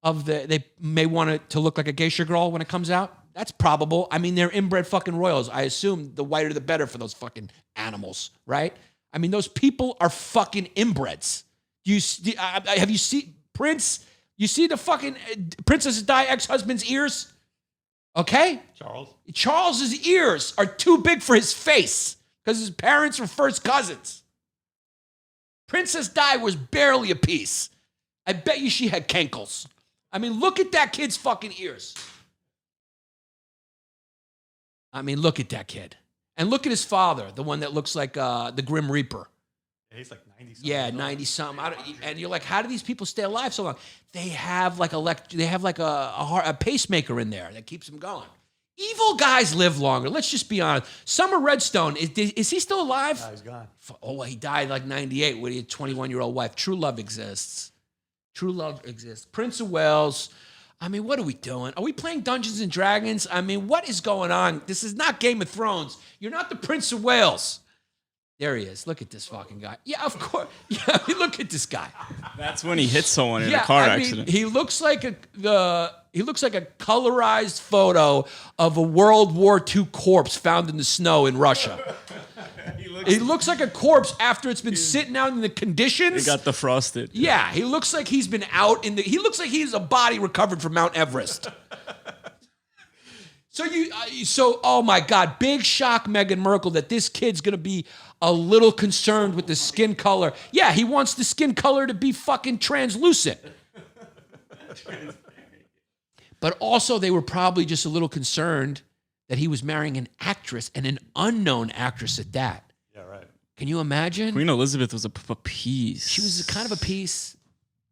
of they may want it to look like a geisha girl when it comes out. That's probable. I mean, they're inbred fucking royals. I assume the whiter the better for those fucking animals, right? I mean, those people are fucking inbreds. Have you seen Prince? You see the fucking Princess Di ex-husband's ears? Okay? Charles's ears are too big for his face because his parents were first cousins. Princess Di was barely a piece. I bet you she had cankles. I mean, look at that kid's fucking ears. I mean, look at that kid. And look at his father, the one that looks like the Grim Reaper. Yeah, he's like 90-something. Yeah, 90-something. And you're like, how do these people stay alive so long? They have like a pacemaker in there that keeps them going. Evil guys live longer. Let's just be honest. Summer Redstone, is he still alive? No, he's gone. Oh, he died like 98 with a 21-year-old wife. True love exists. True love exists. Prince of Wales. I mean, what are we doing? Are we playing Dungeons and Dragons? I mean, what is going on? This is not Game of Thrones. You're not the Prince of Wales. There he is. Look at this fucking guy. Yeah, of course. Yeah, I mean, look at this guy. That's when he hit someone in a car accident. He looks like a colorized photo of a World War II corpse found in the snow in Russia. He looks like a corpse after it's been sitting out in the conditions. They got the frosted. Yeah, he looks like he's been out in the. He looks like he's a body recovered from Mount Everest. So oh my God, big shock, Meghan Markle, that this kid's gonna be a little concerned with the skin color. Yeah, he wants the skin color to be fucking translucent. But also, they were probably just a little concerned that he was marrying an actress and an unknown actress at that. Yeah, right. Can you imagine? Queen Elizabeth was a piece. She was kind of a piece.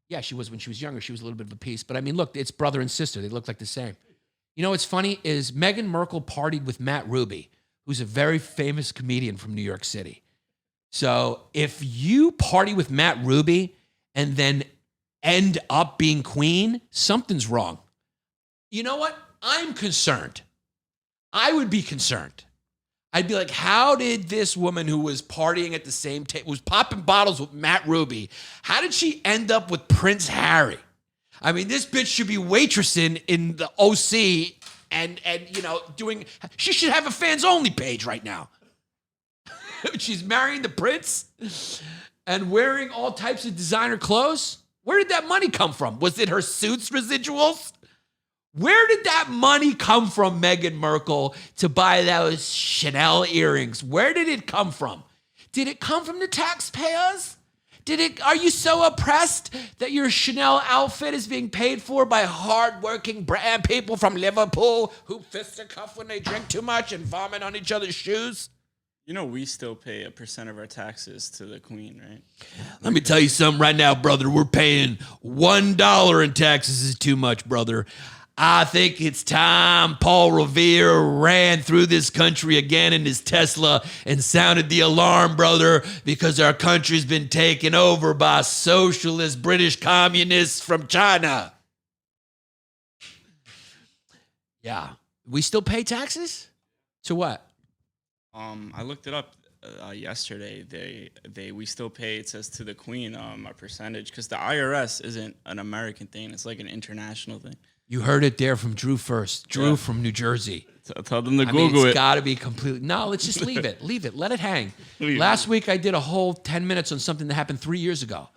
Yeah, she was when she was younger. She was a little bit of a piece. But I mean, look, it's brother and sister. They look like the same. You know what's funny is Meghan Markle partied with Matt Ruby, who's a very famous comedian from New York City. So if you party with Matt Ruby and then end up being queen, something's wrong. You know what? I'm concerned. I would be concerned. I'd be like, how did this woman who was partying at the same table, was popping bottles with Matt Ruby, how did she end up with Prince Harry? I mean, this bitch should be waitressing in the OC and you know, she should have a fans only page right now. She's marrying the prince and wearing all types of designer clothes. Where did that money come from? Was it her Suits residuals? Where did that money come from, Meghan Markle, to buy those Chanel earrings? Where did it come from? Did it come from the taxpayers? Are you so oppressed that your Chanel outfit is being paid for by hardworking brand people from Liverpool who fisticuff when they drink too much and vomit on each other's shoes? You know, we still pay 1% of our taxes to the Queen, right? Let me tell you something right now, brother. We're paying $1 in taxes is too much, brother. I think it's time Paul Revere ran through this country again in his Tesla and sounded the alarm, brother, because our country's been taken over by socialist British communists from China. Yeah. We still pay taxes? To what? I looked it up yesterday. We still pay, it says, to the Queen a percentage, because the IRS isn't an American thing. It's like an international thing. You heard it there from Drew first. Drew from New Jersey. Tell them to Google it. It's got to be completely. No, let's just leave it. Leave it. Let it hang. Last week, I did a whole 10 minutes on something that happened 3 years ago.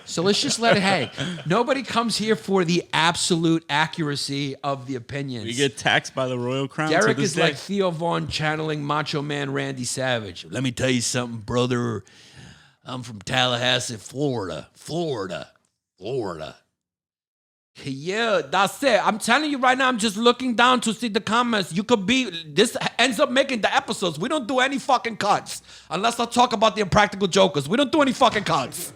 So let's just let it hang. Nobody comes here for the absolute accuracy of the opinions. We get taxed by the royal crown. Derek is like Theo Vaughn channeling Macho Man Randy Savage. Let me tell you something, brother. I'm from Tallahassee, Florida. Yeah, that's it. I'm telling you right now, I'm just looking down to see the comments. You could be, this ends up making the episodes. We don't do any fucking cuts unless I talk about the Impractical Jokers. We don't do any fucking cuts.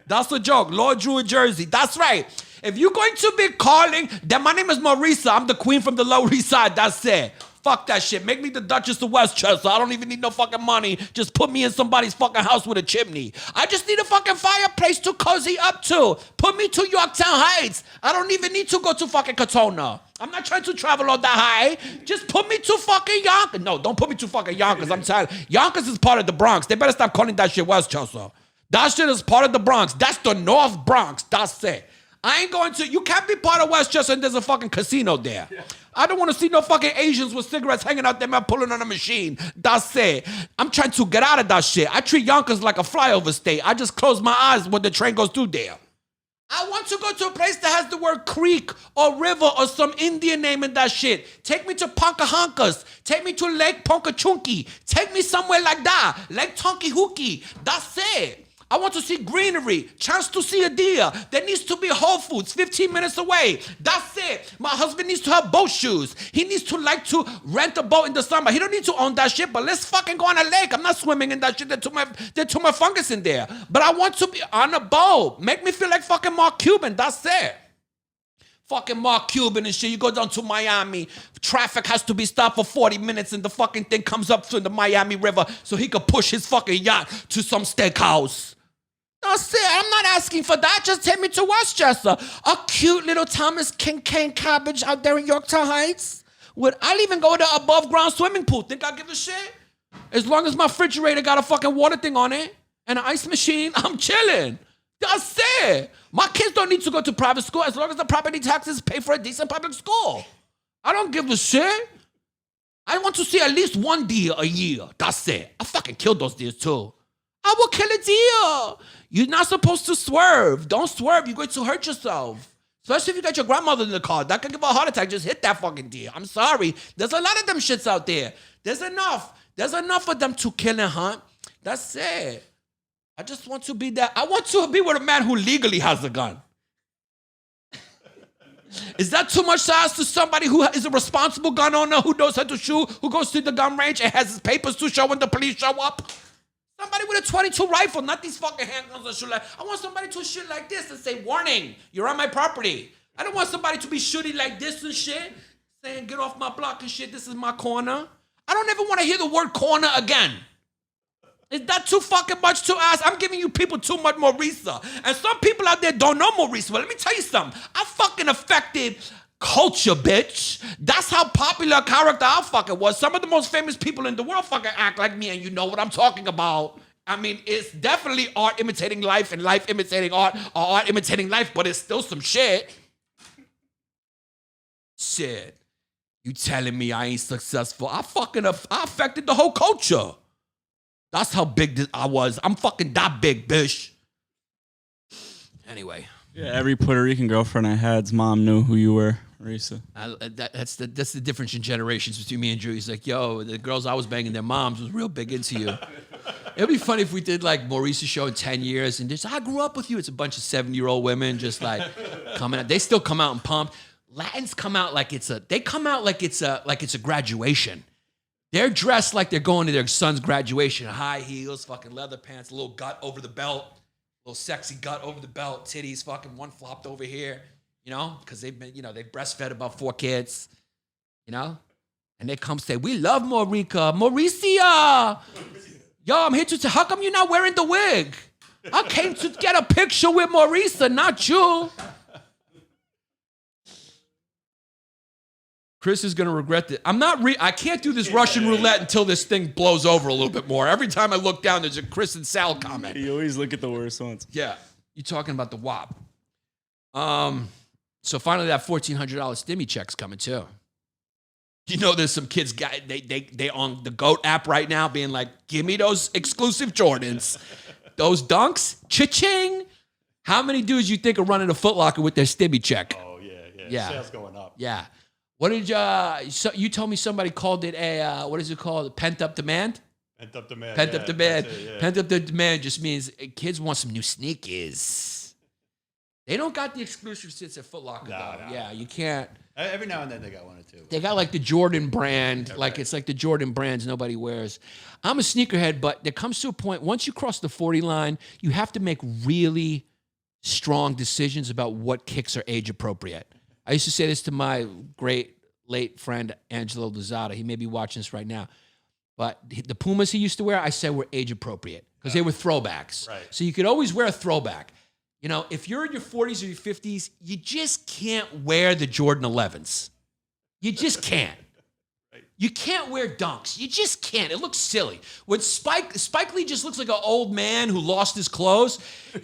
That's a joke. Lord Drew in Jersey. That's right. If you're going to be calling, then my name is Marisa. I'm the queen from the Lower East Side. That's it. Fuck that shit. Make me the Duchess of Westchester. I don't even need no fucking money. Just put me in somebody's fucking house with a chimney. I just need a fucking fireplace to cozy up to. Put me to Yorktown Heights. I don't even need to go to fucking Katona. I'm not trying to travel all that high. Just put me to fucking Yonkers. No, don't put me to fucking Yonkers. I'm tired. Yonkers is part of the Bronx. They better stop calling that shit Westchester. That shit is part of the Bronx. That's the North Bronx. That's it. I ain't going to, you can't be part of Westchester and there's a fucking casino there. Yeah. I don't want to see no fucking Asians with cigarettes hanging out there, man, pulling on a machine. That's it. I'm trying to get out of that shit. I treat Yonkers like a flyover state. I just close my eyes when the train goes through there. I want to go to a place that has the word creek or river or some Indian name in that shit. Take me to Pocahontas. Take me to Lake Poncachunky. Take me somewhere like that. Lake Tonky That's it. I want to see greenery, chance to see a deer. There needs to be Whole Foods 15 minutes away. That's it. My husband needs to have boat shoes. He needs to like to rent a boat in the summer. He don't need to own that shit, but let's fucking go on a lake. I'm not swimming in that shit. There's too much fungus in there. But I want to be on a boat. Make me feel like fucking Mark Cuban. That's it. Fucking Mark Cuban and shit. You go down to Miami. Traffic has to be stopped for 40 minutes and the fucking thing comes up to the Miami River so he could push his fucking yacht to some steakhouse. That's it. I'm not asking for that. Just take me to Westchester. A cute little Thomas Kincaid cabbage out there in Yorktown Heights. I'll even go to above ground swimming pool. Think I give a shit? As long as my refrigerator got a fucking water thing on it and an ice machine, I'm chilling. That's it. My kids don't need to go to private school as long as the property taxes pay for a decent public school. I don't give a shit. I want to see at least one deer a year. That's it. I fucking killed those deers too. I will kill a deer. You're not supposed to swerve. Don't swerve. You're going to hurt yourself. Especially if you got your grandmother in the car. That could give her a heart attack. Just hit that fucking deer. I'm sorry. There's a lot of them shits out there. There's enough. There's enough of them to kill and hunt. That's it. I just want to be that. I want to be with a man who legally has a gun. Is that too much to ask to somebody who is a responsible gun owner, who knows how to shoot, who goes to the gun range and has his papers to show when the police show up? Somebody with a 22 rifle, not these fucking handguns and shit like. I want somebody to shoot like this and say, warning, you're on my property. I don't want somebody to be shooting like this and shit, saying, get off my block and shit, this is my corner. I don't ever want to hear the word corner again. Is that too fucking much to ask? I'm giving you people too much Marisa. And some people out there don't know Marisa. But let me tell you something. I fucking affected culture, bitch. That's how popular a character I fucking was. Some of the most famous people in the world fucking act like me, and you know what I'm talking about. I mean, it's definitely art imitating life and life imitating art, or art imitating life, but it's still some shit. Shit. You telling me I ain't successful? I affected the whole culture. That's how big I was. I'm fucking that big, bitch. Anyway. Yeah, every Puerto Rican girlfriend I had's mom knew who you were, Marisa. That's the difference in generations between me and Drew. He's like, yo, the girls I was banging, their moms was real big into you. It'd be funny if we did like Maurice's show in 10 years and just, I grew up with you. It's a bunch of 70-year-old women just like coming out. They still come out and pump. Latins come out like it's a graduation. They're dressed like they're going to their son's graduation. High heels, fucking leather pants, a little gut over the belt, a little sexy gut over the belt, titties, fucking one flopped over here, you know, because they've been, you know, they breastfed about 4 kids, you know, and they come say, we love Mauricia. Yo, I'm here to say, how come you're not wearing the wig? I came to get a picture with Marisa, not you. Chris is going to regret it. I can't do this Russian roulette until this thing blows over a little bit more. Every time I look down, there's a Chris and Sal comment. You always look at the worst ones. Yeah. You're talking about the WAP. So finally that $1,400 stimmy check's coming too. You know there's some kids, they on the GOAT app right now being like, give me those exclusive Jordans. Those dunks, cha-ching. How many dudes you think are running a Foot Locker with their stimmy check? Oh, yeah. Sales going up. Yeah. What did you told me somebody called it a, what is it called? Pent-up demand? Pent-up demand. Pent-up demand. It, yeah. Pent-up demand just means kids want some new sneakers. They don't got the exclusive sits at Foot Locker, though. No. Yeah, you can't. Every now and then they got one or two. They got like the Jordan brand, like it's like the Jordan brands nobody wears. I'm a sneakerhead, but there comes to a point, once you cross the 40 line, you have to make really strong decisions about what kicks are age appropriate. I used to say this to my great late friend, Angelo Lozada. He may be watching this right now. But the Pumas he used to wear, I said were age appropriate because they were throwbacks. Right. So you could always wear a throwback. You know, if you're in your 40s or your 50s, you just can't wear the Jordan 11s. You just can't. You can't wear dunks. You just can't. It looks silly. When Spike Lee just looks like an old man who lost his clothes.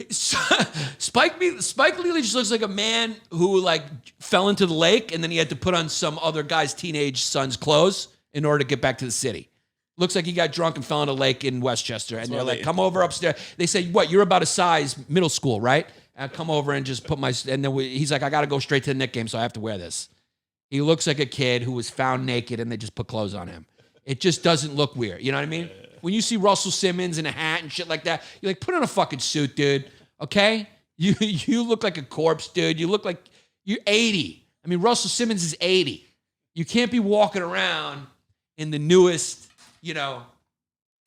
Spike Lee just looks like a man who like fell into the lake and then he had to put on some other guy's teenage son's clothes in order to get back to the city. Looks like he got drunk and fell in a lake in Westchester. And they're like, come over upstairs. They say, what, you're about a size middle school, right? And come over and just put my, and then he's like, I got to go straight to the Knicks game, so I have to wear this. He looks like a kid who was found naked and they just put clothes on him. It just doesn't look weird. You know what I mean? When you see Russell Simmons in a hat and shit like that, you're like, put on a fucking suit, dude. Okay? You look like a corpse, dude. You look like you're 80. I mean, Russell Simmons is 80. You can't be walking around in the newest, you know,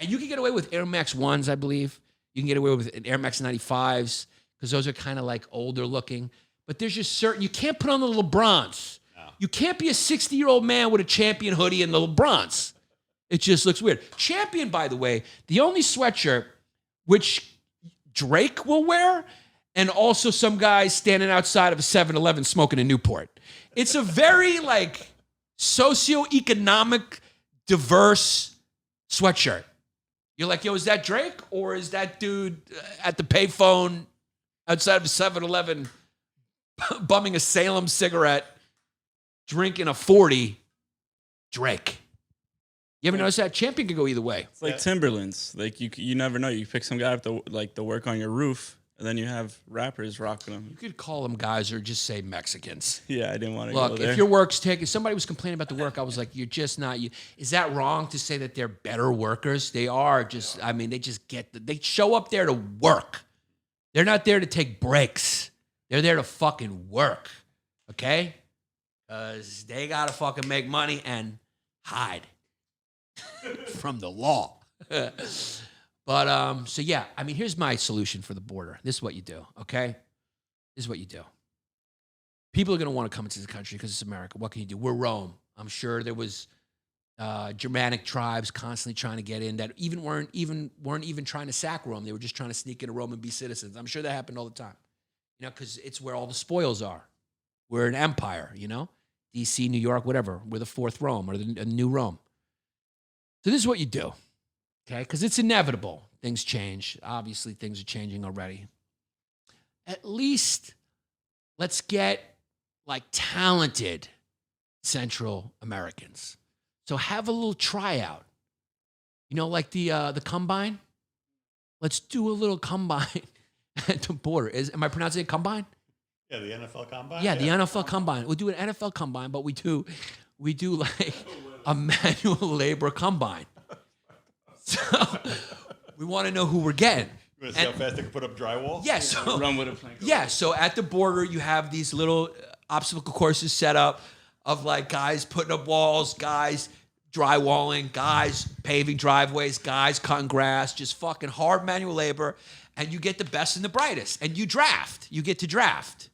and you can get away with Air Max 1s, I believe. You can get away with Air Max 95s because those are kind of like older looking. But there's just certain, you can't put on the LeBrons. No. You can't be a 60-year-old man with a Champion hoodie and the LeBrons. It just looks weird. Champion, by the way, the only sweatshirt which Drake will wear and also some guys standing outside of a 7-Eleven smoking a Newport. It's a very like socioeconomic, diverse sweatshirt. You're like, yo, is that Drake or is that dude at the payphone outside of a 7-Eleven bumming a Salem cigarette, drinking a 40, Drake? You ever notice that? Champion could go either way. It's like Timberlands. Like you never know. You pick some guy up to work on your roof, and then you have rappers rocking them. You could call them guys or just say Mexicans. Yeah, I didn't want to go there. If your work's taken, somebody was complaining about the work. I was like, you're just not. Is that wrong to say that they're better workers? They are just. I mean, they just they show up there to work. They're not there to take breaks. They're there to fucking work. Okay, because they gotta fucking make money and hide from the law. But, so yeah, I mean, here's my solution for the border. This is what you do, okay? This is what you do. People are going to want to come into the country because it's America. What can you do? We're Rome. I'm sure there was Germanic tribes constantly trying to get in that weren't even trying to sack Rome. They were just trying to sneak into Rome and be citizens. I'm sure that happened all the time, you know, because it's where all the spoils are. We're an empire, you know? DC, New York, whatever. We're the fourth Rome or the new Rome. So this is what you do. Okay, because it's inevitable. Things change. Obviously, things are changing already. At least let's get like talented Central Americans. So have a little tryout. You know, like the combine. Let's do a little combine at the border. Am I pronouncing it combine? Yeah, the NFL combine. Yeah, the NFL combine. We'll do an NFL combine, but we do like a manual labor combine. So we want to know who we're getting. You want to see how fast they can put up drywall? Yeah, so run with a plank. Yeah, so at the border you have these little obstacle courses set up of like guys putting up walls, guys drywalling, guys paving driveways, guys cutting grass, just fucking hard manual labor, and you get the best and the brightest, and you draft. You get to draft.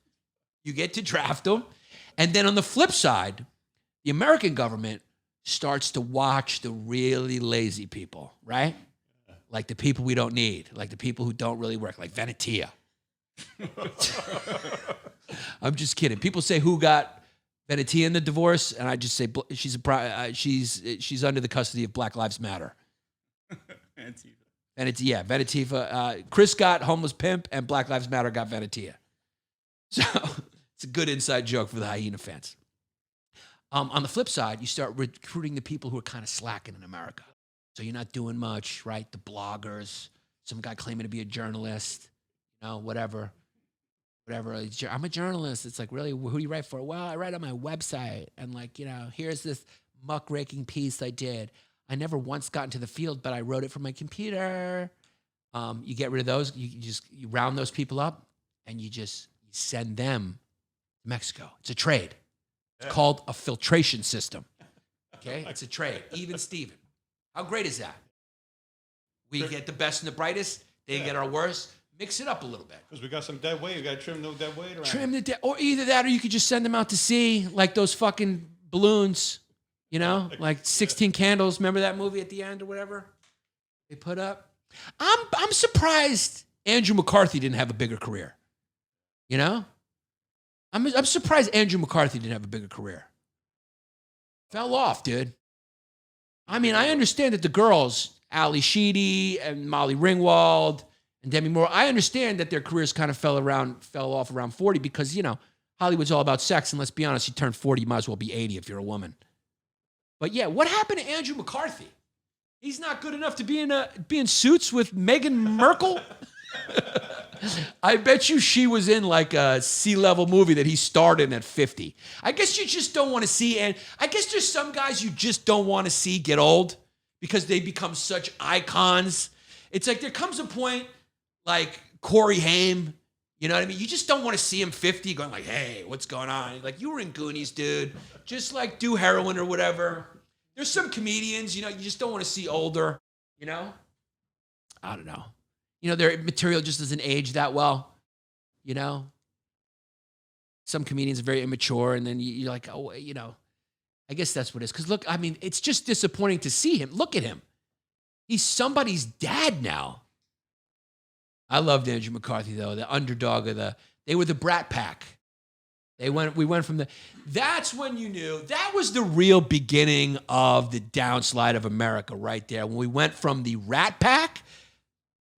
You get to draft them, and then on the flip side, the American government starts to watch the really lazy people, right? Like the people we don't need, like the people who don't really work, like Venetia. I'm just kidding. People say who got Venetia in the divorce, and I just say she's under the custody of Black Lives Matter. Venetia. Chris got homeless pimp, and Black Lives Matter got Venetia. So it's a good inside joke for the hyena fans. On the flip side, you start recruiting the people who are kind of slacking in America. So you're not doing much, right? The bloggers, some guy claiming to be a journalist, you know, whatever. I'm a journalist. It's like, really, who do you write for? Well, I write on my website. And like, you know, here's this muckraking piece I did. I never once got into the field, but I wrote it from my computer. You get rid of those. You round those people up and you You send them to Mexico. It's a trade. It's called a filtration system. Okay? It's a trade. Even Steven. How great is that? We get the best and the brightest. They get our worst. Mix it up a little bit. Because we got some dead weight. You got to trim no dead weight around. Trim the or either that, or you could just send them out to sea like those fucking balloons, you know, like 16 candles. Remember that movie at the end or whatever they put up? I'm surprised Andrew McCarthy didn't have a bigger career. You know, I'm surprised Andrew McCarthy didn't have a bigger career. Fell off, dude. I mean, I understand that the girls, Ali Sheedy and Molly Ringwald and Demi Moore, I understand that their careers kind of fell off around 40 because, you know, Hollywood's all about sex. And let's be honest, you turn 40, you might as well be 80 if you're a woman. But yeah, what happened to Andrew McCarthy? He's not good enough to be in Suits with Meghan Markle? I bet you she was in like a C-level movie that he starred in at 50. I guess you just don't want to see, and I guess there's some guys you just don't want to see get old because they become such icons. It's like there comes a point like Corey Haim, you know what I mean? You just don't want to see him 50 going like, hey, what's going on? Like, you were in Goonies, dude. Just like do heroin or whatever. There's some comedians, you know, you just don't want to see older, you know? I don't know. You know, their material just doesn't age that well, you know? Some comedians are very immature, and then you're like, oh, you know, I guess that's what it is. Because look, I mean, it's just disappointing to see him. Look at him. He's somebody's dad now. I loved Andrew McCarthy, though, the underdog of they were the Brat Pack. We went from that's when you knew, that was the real beginning of the downslide of America right there. When we went from the Rat Pack.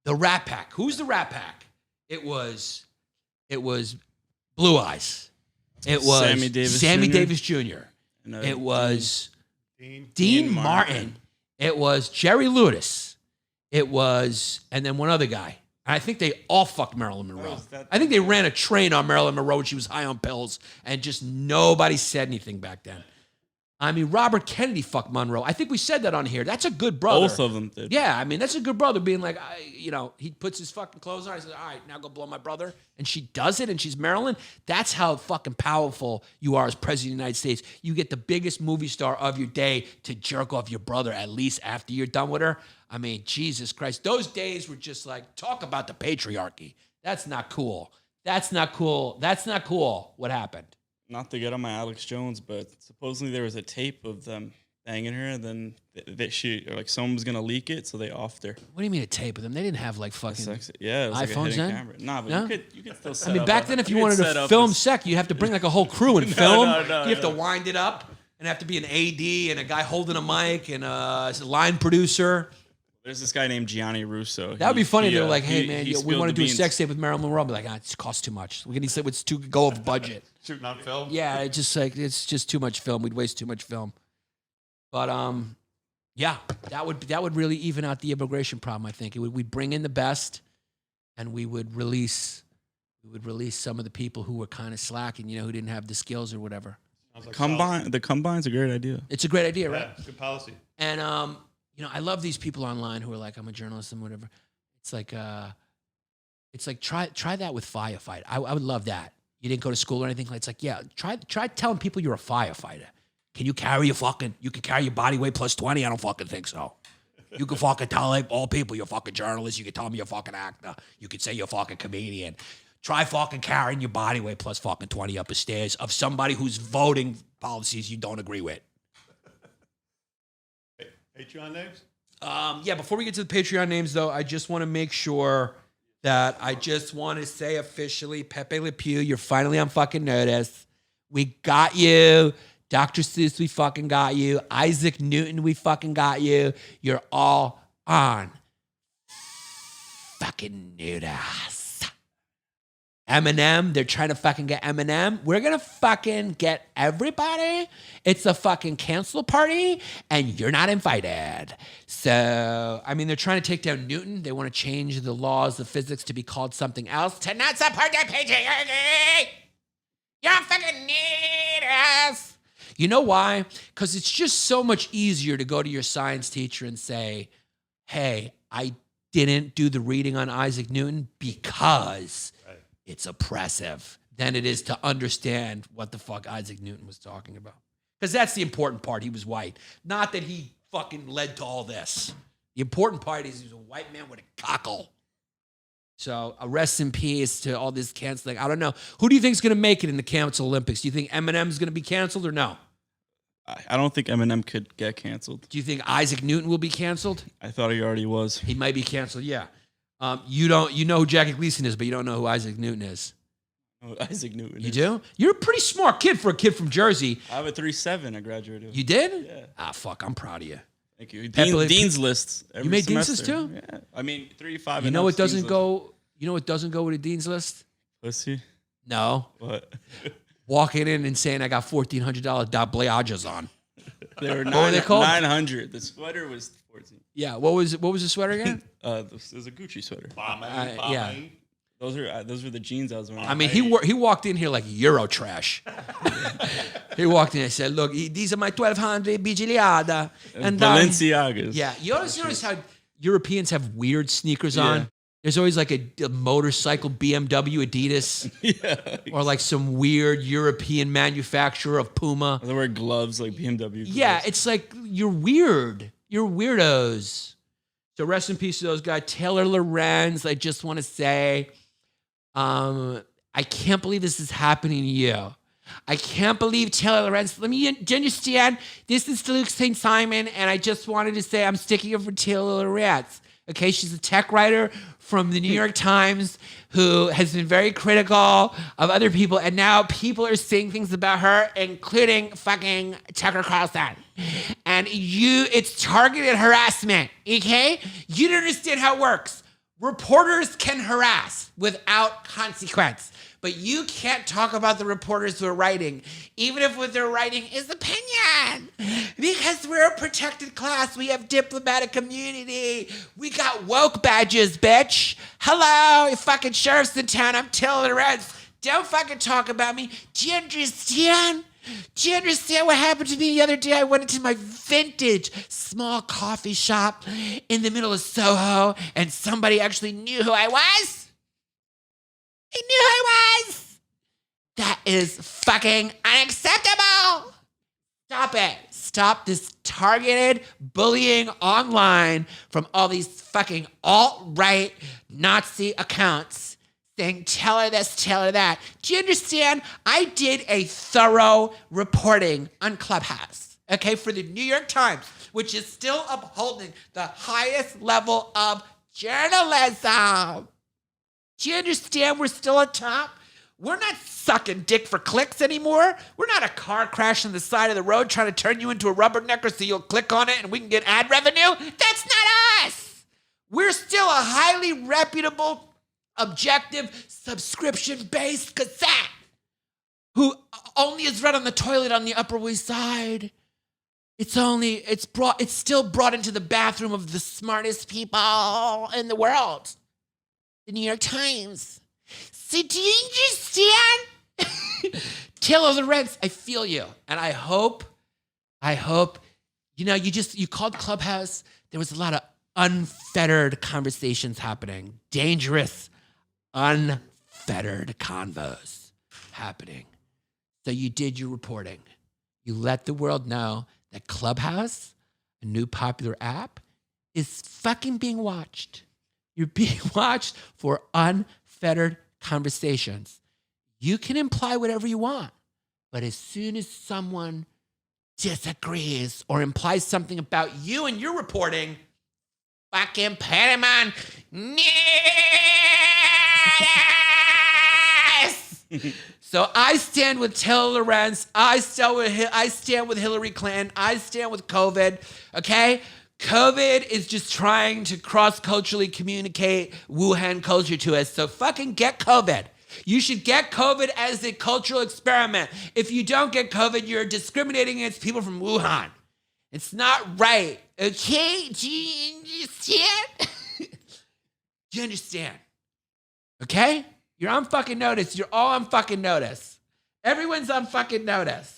The Rat Pack. Who's the Rat Pack? It was Blue Eyes. It was Sammy Davis Jr. It was Dean Martin. It was Jerry Lewis. It was, and then one other guy. I think they all fucked Marilyn Monroe. I think they ran a train on Marilyn Monroe when she was high on pills, and just nobody said anything back then. I mean, Robert Kennedy fucked Monroe. I think we said that on here. That's a good brother. Both of them did. Yeah, I mean, that's a good brother being like, you know, he puts his fucking clothes on. He says, all right, now go blow my brother. And she does it, and she's Marilyn. That's how fucking powerful you are as president of the United States. You get the biggest movie star of your day to jerk off your brother at least after you're done with her. I mean, Jesus Christ. Those days were just like, talk about the patriarchy. That's not cool. That's not cool. That's not cool what happened. Not to get on my Alex Jones, but supposedly there was a tape of them banging her, and then someone was gonna leak it, so they offed her. What do you mean a tape of them? They didn't have like fucking yeah, it was iPhones like a hidden then? camera. Nah, but No? you could still set I mean, up back then, if you wanted to film sex, you have to bring like a whole crew and film. You have to wind it up, and have to be an AD and a guy holding a mic and a line producer. There's this guy named Gianni Russo. That would be funny. They're like, hey, man, we want to do a sex tape with Marilyn Monroe. I'll be like, it costs too much. It's too go over budget. Shooting on film? Yeah, it's just too much film. We'd waste too much film. But yeah, that would really even out the immigration problem. I think we'd bring in the best, and we would release some of the people who were kind of slacking, you know, who didn't have the skills or whatever. Like the combine's a great idea. It's a great idea, right? Yeah, good policy. And you know, I love these people online who are like, I'm a journalist and whatever. It's like try that with firefight. I would love that. You didn't go to school or anything. It's like, yeah, try telling people you're a firefighter. Can you carry you can carry your body weight plus 20? I don't fucking think so. You can fucking tell all people you're a fucking journalist. You can tell them you're a fucking actor. You can say you're a fucking comedian. Try fucking carrying your body weight plus fucking 20 up the stairs of somebody whose voting policies you don't agree with. Patreon names? Yeah, before we get to the Patreon names, though, I just want to make sure that I just want to say officially, Pepe Le Pew, you're finally on fucking notice. We got you. Dr. Seuss, we fucking got you. Isaac Newton, we fucking got you. You're all on fucking notice. Eminem, they're trying to fucking get Eminem. We're going to fucking get everybody. It's a fucking cancel party, and you're not invited. So, I mean, they're trying to take down Newton. They want to change the laws of physics to be called something else to not support the patriarchy. You don't fucking need us. You know why? Because it's just so much easier to go to your science teacher and say, hey, I didn't do the reading on Isaac Newton because... it's oppressive. than it is to understand what the fuck Isaac Newton was talking about. Because that's the important part. He was white. Not that he fucking led to all this. The important part is he was a white man with a cockle. So rest in peace to all this canceling. I don't know. Who do you think is going to make it in the Cancel Olympics? Do you think Eminem's going to be canceled or no? I don't think Eminem could get canceled. Do you think Isaac Newton will be canceled? I thought he already was. He might be canceled, yeah. You know who Jackie Gleason is, but you don't know who Isaac Newton is. Oh, Isaac Newton. You do? You're a pretty smart kid for a kid from Jersey. I have a 3.7. I graduated. You did? Yeah. Ah, fuck. I'm proud of you. Thank you. believe- Dean's lists. Every You made Dean's list semester. too? Yeah. I mean, 3.5. You know what doesn't go? You know what doesn't go with a dean's list? Pussy. No. What? Walking in and saying I got $1,400 doblages on. They were What were they called? 900. The sweater was 14. Yeah. What was the sweater again? This is a Gucci sweater. Yeah. Those are the jeans I was wearing. I mean, he walked in here like Euro trash. He walked in and said, "Look, these are my 1,200 Bigiliada." And Balenciagas. yeah, you always notice how Europeans have weird sneakers on. There's always like a motorcycle BMW Adidas, Yeah. or like some weird European manufacturer of Puma. They wear gloves like BMW. Gloves. Yeah, it's like you're weird. You're weirdos. So rest in peace to those guys. Taylor Lorenz, I just want to say, I can't believe this is happening to you. I can't believe Taylor Lorenz. Do you understand? This is Luke St. Simon, and I just wanted to say I'm sticking up for Taylor Lorenz. Okay, she's a tech writer from the New York Times who has been very critical of other people, and now people are saying things about her, including fucking Tucker Carlson. And it's targeted harassment, okay? You don't understand how it works. Reporters can harass without consequence, but you can't talk about the reporters who are writing, even if what they're writing is opinion. Because we're a protected class. We have diplomatic immunity. We got woke badges, bitch. Hello, you fucking sheriff's in town. I'm Taylor Lorenz. Don't fucking talk about me. Do you understand? Do you understand what happened to me the other day? I went into my vintage small coffee shop in the middle of Soho, and somebody actually knew who I was. They knew who I was. That is fucking unacceptable. Stop it. Stop this targeted bullying online from all these fucking alt-right Nazi accounts saying, tell her this, tell her that. Do you understand? I did a thorough reporting on Clubhouse, okay, for the New York Times, which is still upholding the highest level of journalism. Do you understand we're still on top? We're not sucking dick for clicks anymore. We're not a car crash on the side of the road trying to turn you into a rubbernecker so you'll click on it and we can get ad revenue. That's not us. We're still a highly reputable, objective, subscription-based Gazette who only is read on the toilet on the Upper West Side. It's still brought into the bathroom of the smartest people in the world. The New York Times. So do you understand? Taylor Lorenz, I feel you. And I hope, you called Clubhouse. There was a lot of unfettered conversations happening. Dangerous, unfettered convos happening. So you did your reporting. You let the world know that Clubhouse, a new popular app, is fucking being watched. You're being watched for unfettered conversations. You can imply whatever you want, but as soon as someone disagrees or implies something about you and your reporting, fucking put him on yes! So I stand with Taylor Lorenz. I stand with Hillary Clinton. I stand with COVID, okay? COVID is just trying to cross-culturally communicate Wuhan culture to us. So fucking get COVID. You should get COVID as a cultural experiment. If you don't get COVID, you're discriminating against people from Wuhan. It's not right. Okay? Do you understand? Do you understand? Okay? You're on fucking notice. You're all on fucking notice. Everyone's on fucking notice.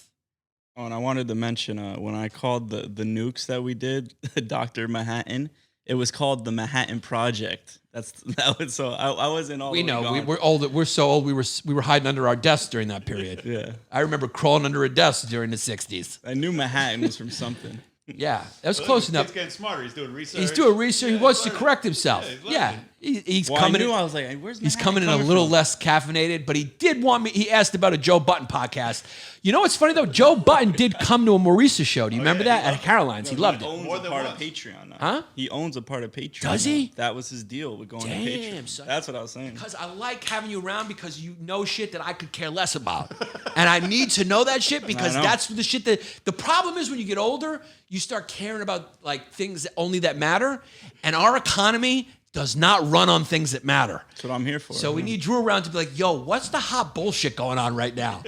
Oh, and I wanted to mention when I called the nukes that we did, Dr. Manhattan, It was called the Manhattan Project. That was so. I wasn't all. We the way know gone. we're old. We're so old. We were hiding under our desks during that period. Yeah, I remember crawling under a desk during the '60s. I knew Manhattan was from something. Yeah, that was close enough. He's getting smarter. He's doing research. He's doing research. He Yeah, wants to learning. correct himself. Yeah, he's He's Well, coming. I knew. I was like, "Where's He's Manhattan coming in a coming little from?" less caffeinated, but he did want me. He asked about a Joe Button podcast. You know what's funny though? Joe Button did come to a Maurice's show. Do you remember yeah, that at Caroline's? He loved He it. owns More a than part once. of Patreon now. Huh? He owns a part of Patreon. Does now. he? That was his deal with going Damn, to Patreon. son. That's what I was saying. Because I like having you around because you know shit that I could care less about. And I need to know that shit because I know. that's the shit that the problem is when you get older, you start caring about like things that only that matter. And our economy does not run on things that matter. That's what I'm here for. So we need Drew around to be like, yo, what's the hot bullshit going on right now?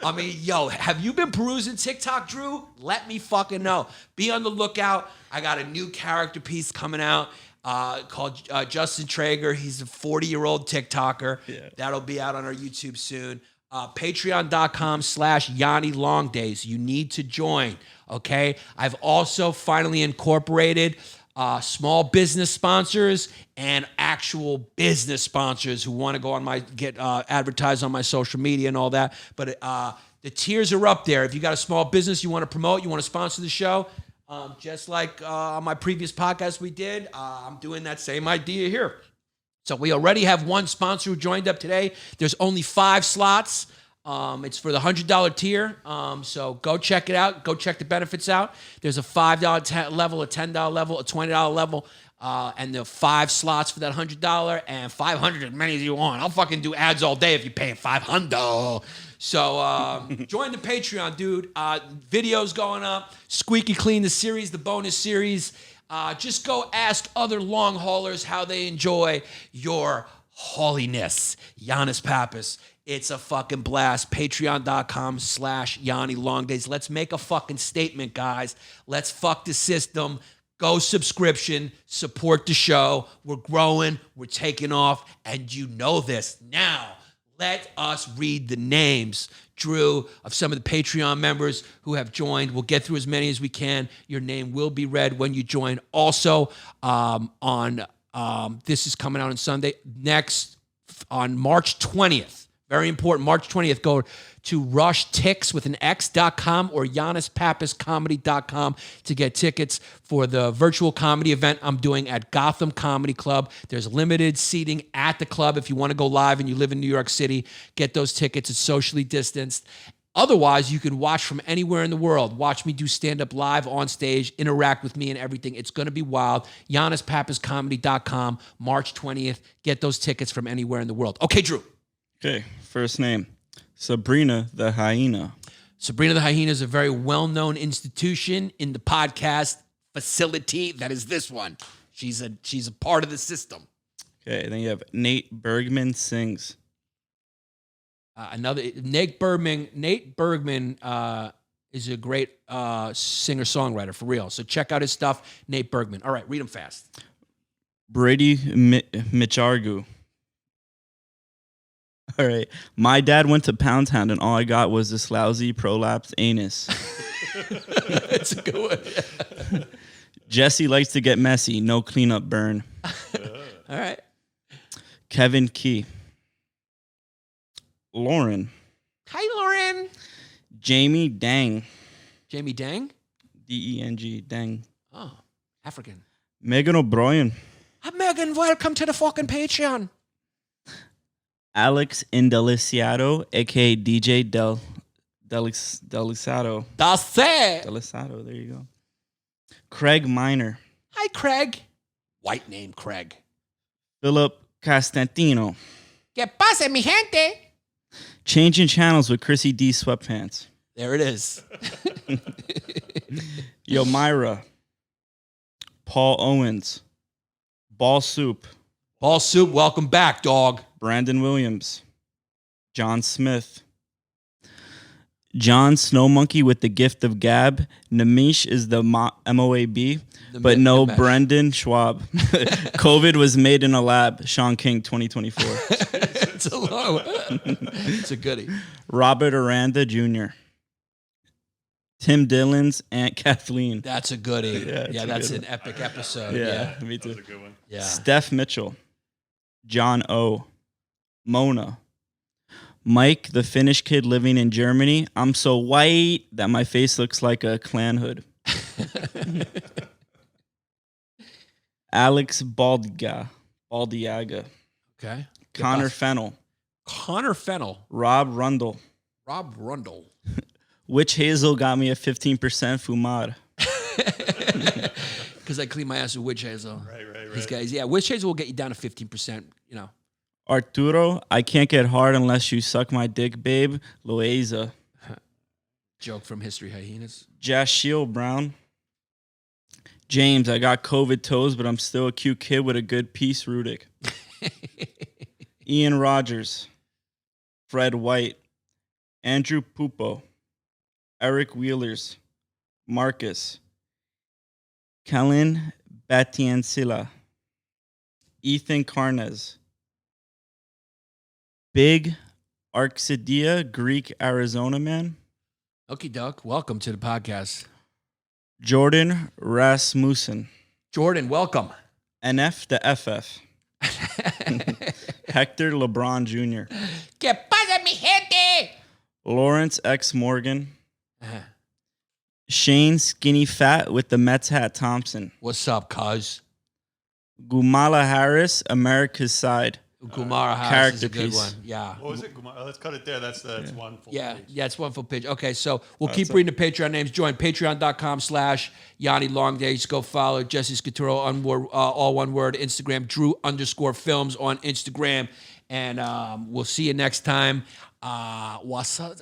I mean, yo, have you been perusing TikTok, Drew? Let me fucking know. Be on the lookout. I got a new character piece coming out called Justin Traeger. He's a 40-year-old TikToker. Yeah. That'll be out on our YouTube soon. Patreon.com/Yanni Long Days. You need to join, okay? I've also finally incorporated small business sponsors and actual business sponsors who want to go on get advertised on my social media and all that. But the tiers are up there. If you got a small business you want to promote, you want to sponsor the show, just like on my previous podcast we did, I'm doing that same idea here. So we already have one sponsor who joined up today. There's only 5 slots. It's for the $100 tier. So go check it out. Go check the benefits out. There's a $5 level, a $10 level, a $20 level, and the 5 slots for that $100 and 500 as many as you want. I'll fucking do ads all day if you're paying $500. So join the Patreon, dude. Videos going up. Squeaky Clean, the series, the bonus series. Just go ask other long haulers how they enjoy your Hauliness. Yannis Pappas. It's a fucking blast. Patreon.com/Yanni Long Days. Let's make a fucking statement, guys. Let's fuck the system. Go subscription. Support the show. We're growing. We're taking off. And you know this. Now, let us read the names, Drew, of some of the Patreon members who have joined. We'll get through as many as we can. Your name will be read when you join. Also, this is coming out on Sunday. Next, on March 20th. Very important. March 20th, go to rushtix.com or yannispappascomedy.com to get tickets for the virtual comedy event I'm doing at Gotham Comedy Club. There's limited seating at the club. If you want to go live and you live in New York City, get those tickets. It's socially distanced. Otherwise, you can watch from anywhere in the world. Watch me do stand-up live on stage, interact with me and everything. It's going to be wild. yannispappascomedy.com, March 20th. Get those tickets from anywhere in the world. Okay, Drew. Okay, first name, Sabrina the Hyena. Sabrina the Hyena is a very well-known institution in the podcast facility. That is this one. She's a part of the system. Okay, then you have Nate Bergman sings. Another Nate Bergman. Nate Bergman is a great singer-songwriter for real. So check out his stuff. Nate Bergman. All right, read them fast. Brady Michargu. All right. My dad went to Pound Town and all I got was this lousy prolapsed anus. It's a good one. Jesse likes to get messy. No cleanup burn. All right. Kevin Key. Lauren. Hi, Lauren. Jamie Dang. Jamie Dang. D-E-N-G. Dang. Oh, African. Megan O'Brien. Hi, Megan. Welcome to the fucking Patreon. Alex Indeliciado, a.k.a. DJ Delisado. That's it. Delisado, there you go. Craig Miner. Hi, Craig. White name, Craig. Philip Castantino. ¿Qué pasa, mi gente? Changing channels with Chrissy D sweatpants. There it is. Yomira. Paul Owens. Ball Soup. Ball Soup, welcome back, dog. Brandon Williams. John Smith. John Snow Monkey with the gift of gab. Namish is the MOAB, but no Brendan Schwab. COVID was made in a lab. Shawn King 2024. It's a low. It's a goodie. Robert Aranda Jr. Tim Dillon's Aunt Kathleen. That's a goodie. Yeah, That's a good an epic episode. Yeah, me That was too. a good one. Yeah. Steph Mitchell, John O, Mona, Mike, the Finnish kid living in Germany. I'm so white that my face looks like a clan hood. Alex Baldiaga, Okay. Connor Fennell, Connor Fennell. Rob Rundle. Rob Rundle. Witch Hazel got me a 15% fumar. Because I clean my ass with witch hazel. Right. These guys, yeah, witch hazel will get you down to 15%, you know. Arturo, I can't get hard unless you suck my dick, babe. Loaiza. Joke from History Hyenas. Jashiel Brown. James, I got COVID toes, but I'm still a cute kid with a good piece, Rudick. Ian Rogers. Fred White. Andrew Pupo. Eric Wheelers. Marcus. Kellen Batiancilla. Ethan Carnes. Big Arxidia, Greek Arizona man. Okie doke. Welcome to the podcast. Jordan Rasmussen. Jordan, welcome. NF the FF. Hector LeBron Jr. Que pasa, mi gente? Lawrence X. Morgan. Shane Skinny Fat with the Mets hat Thompson. What's up, cuz? Gumala Harris, America's Side. Kumara House Character is a good piece. one. Yeah. What was it? Let's cut it there. That's one full Yeah, page. it's one full page. Okay, so we'll keep reading the Patreon names. Join patreon.com/Yanni Long Days. Go follow Jesse Scaturo on all one word. Instagram, Drew_films on Instagram. And we'll see you next time. What's up?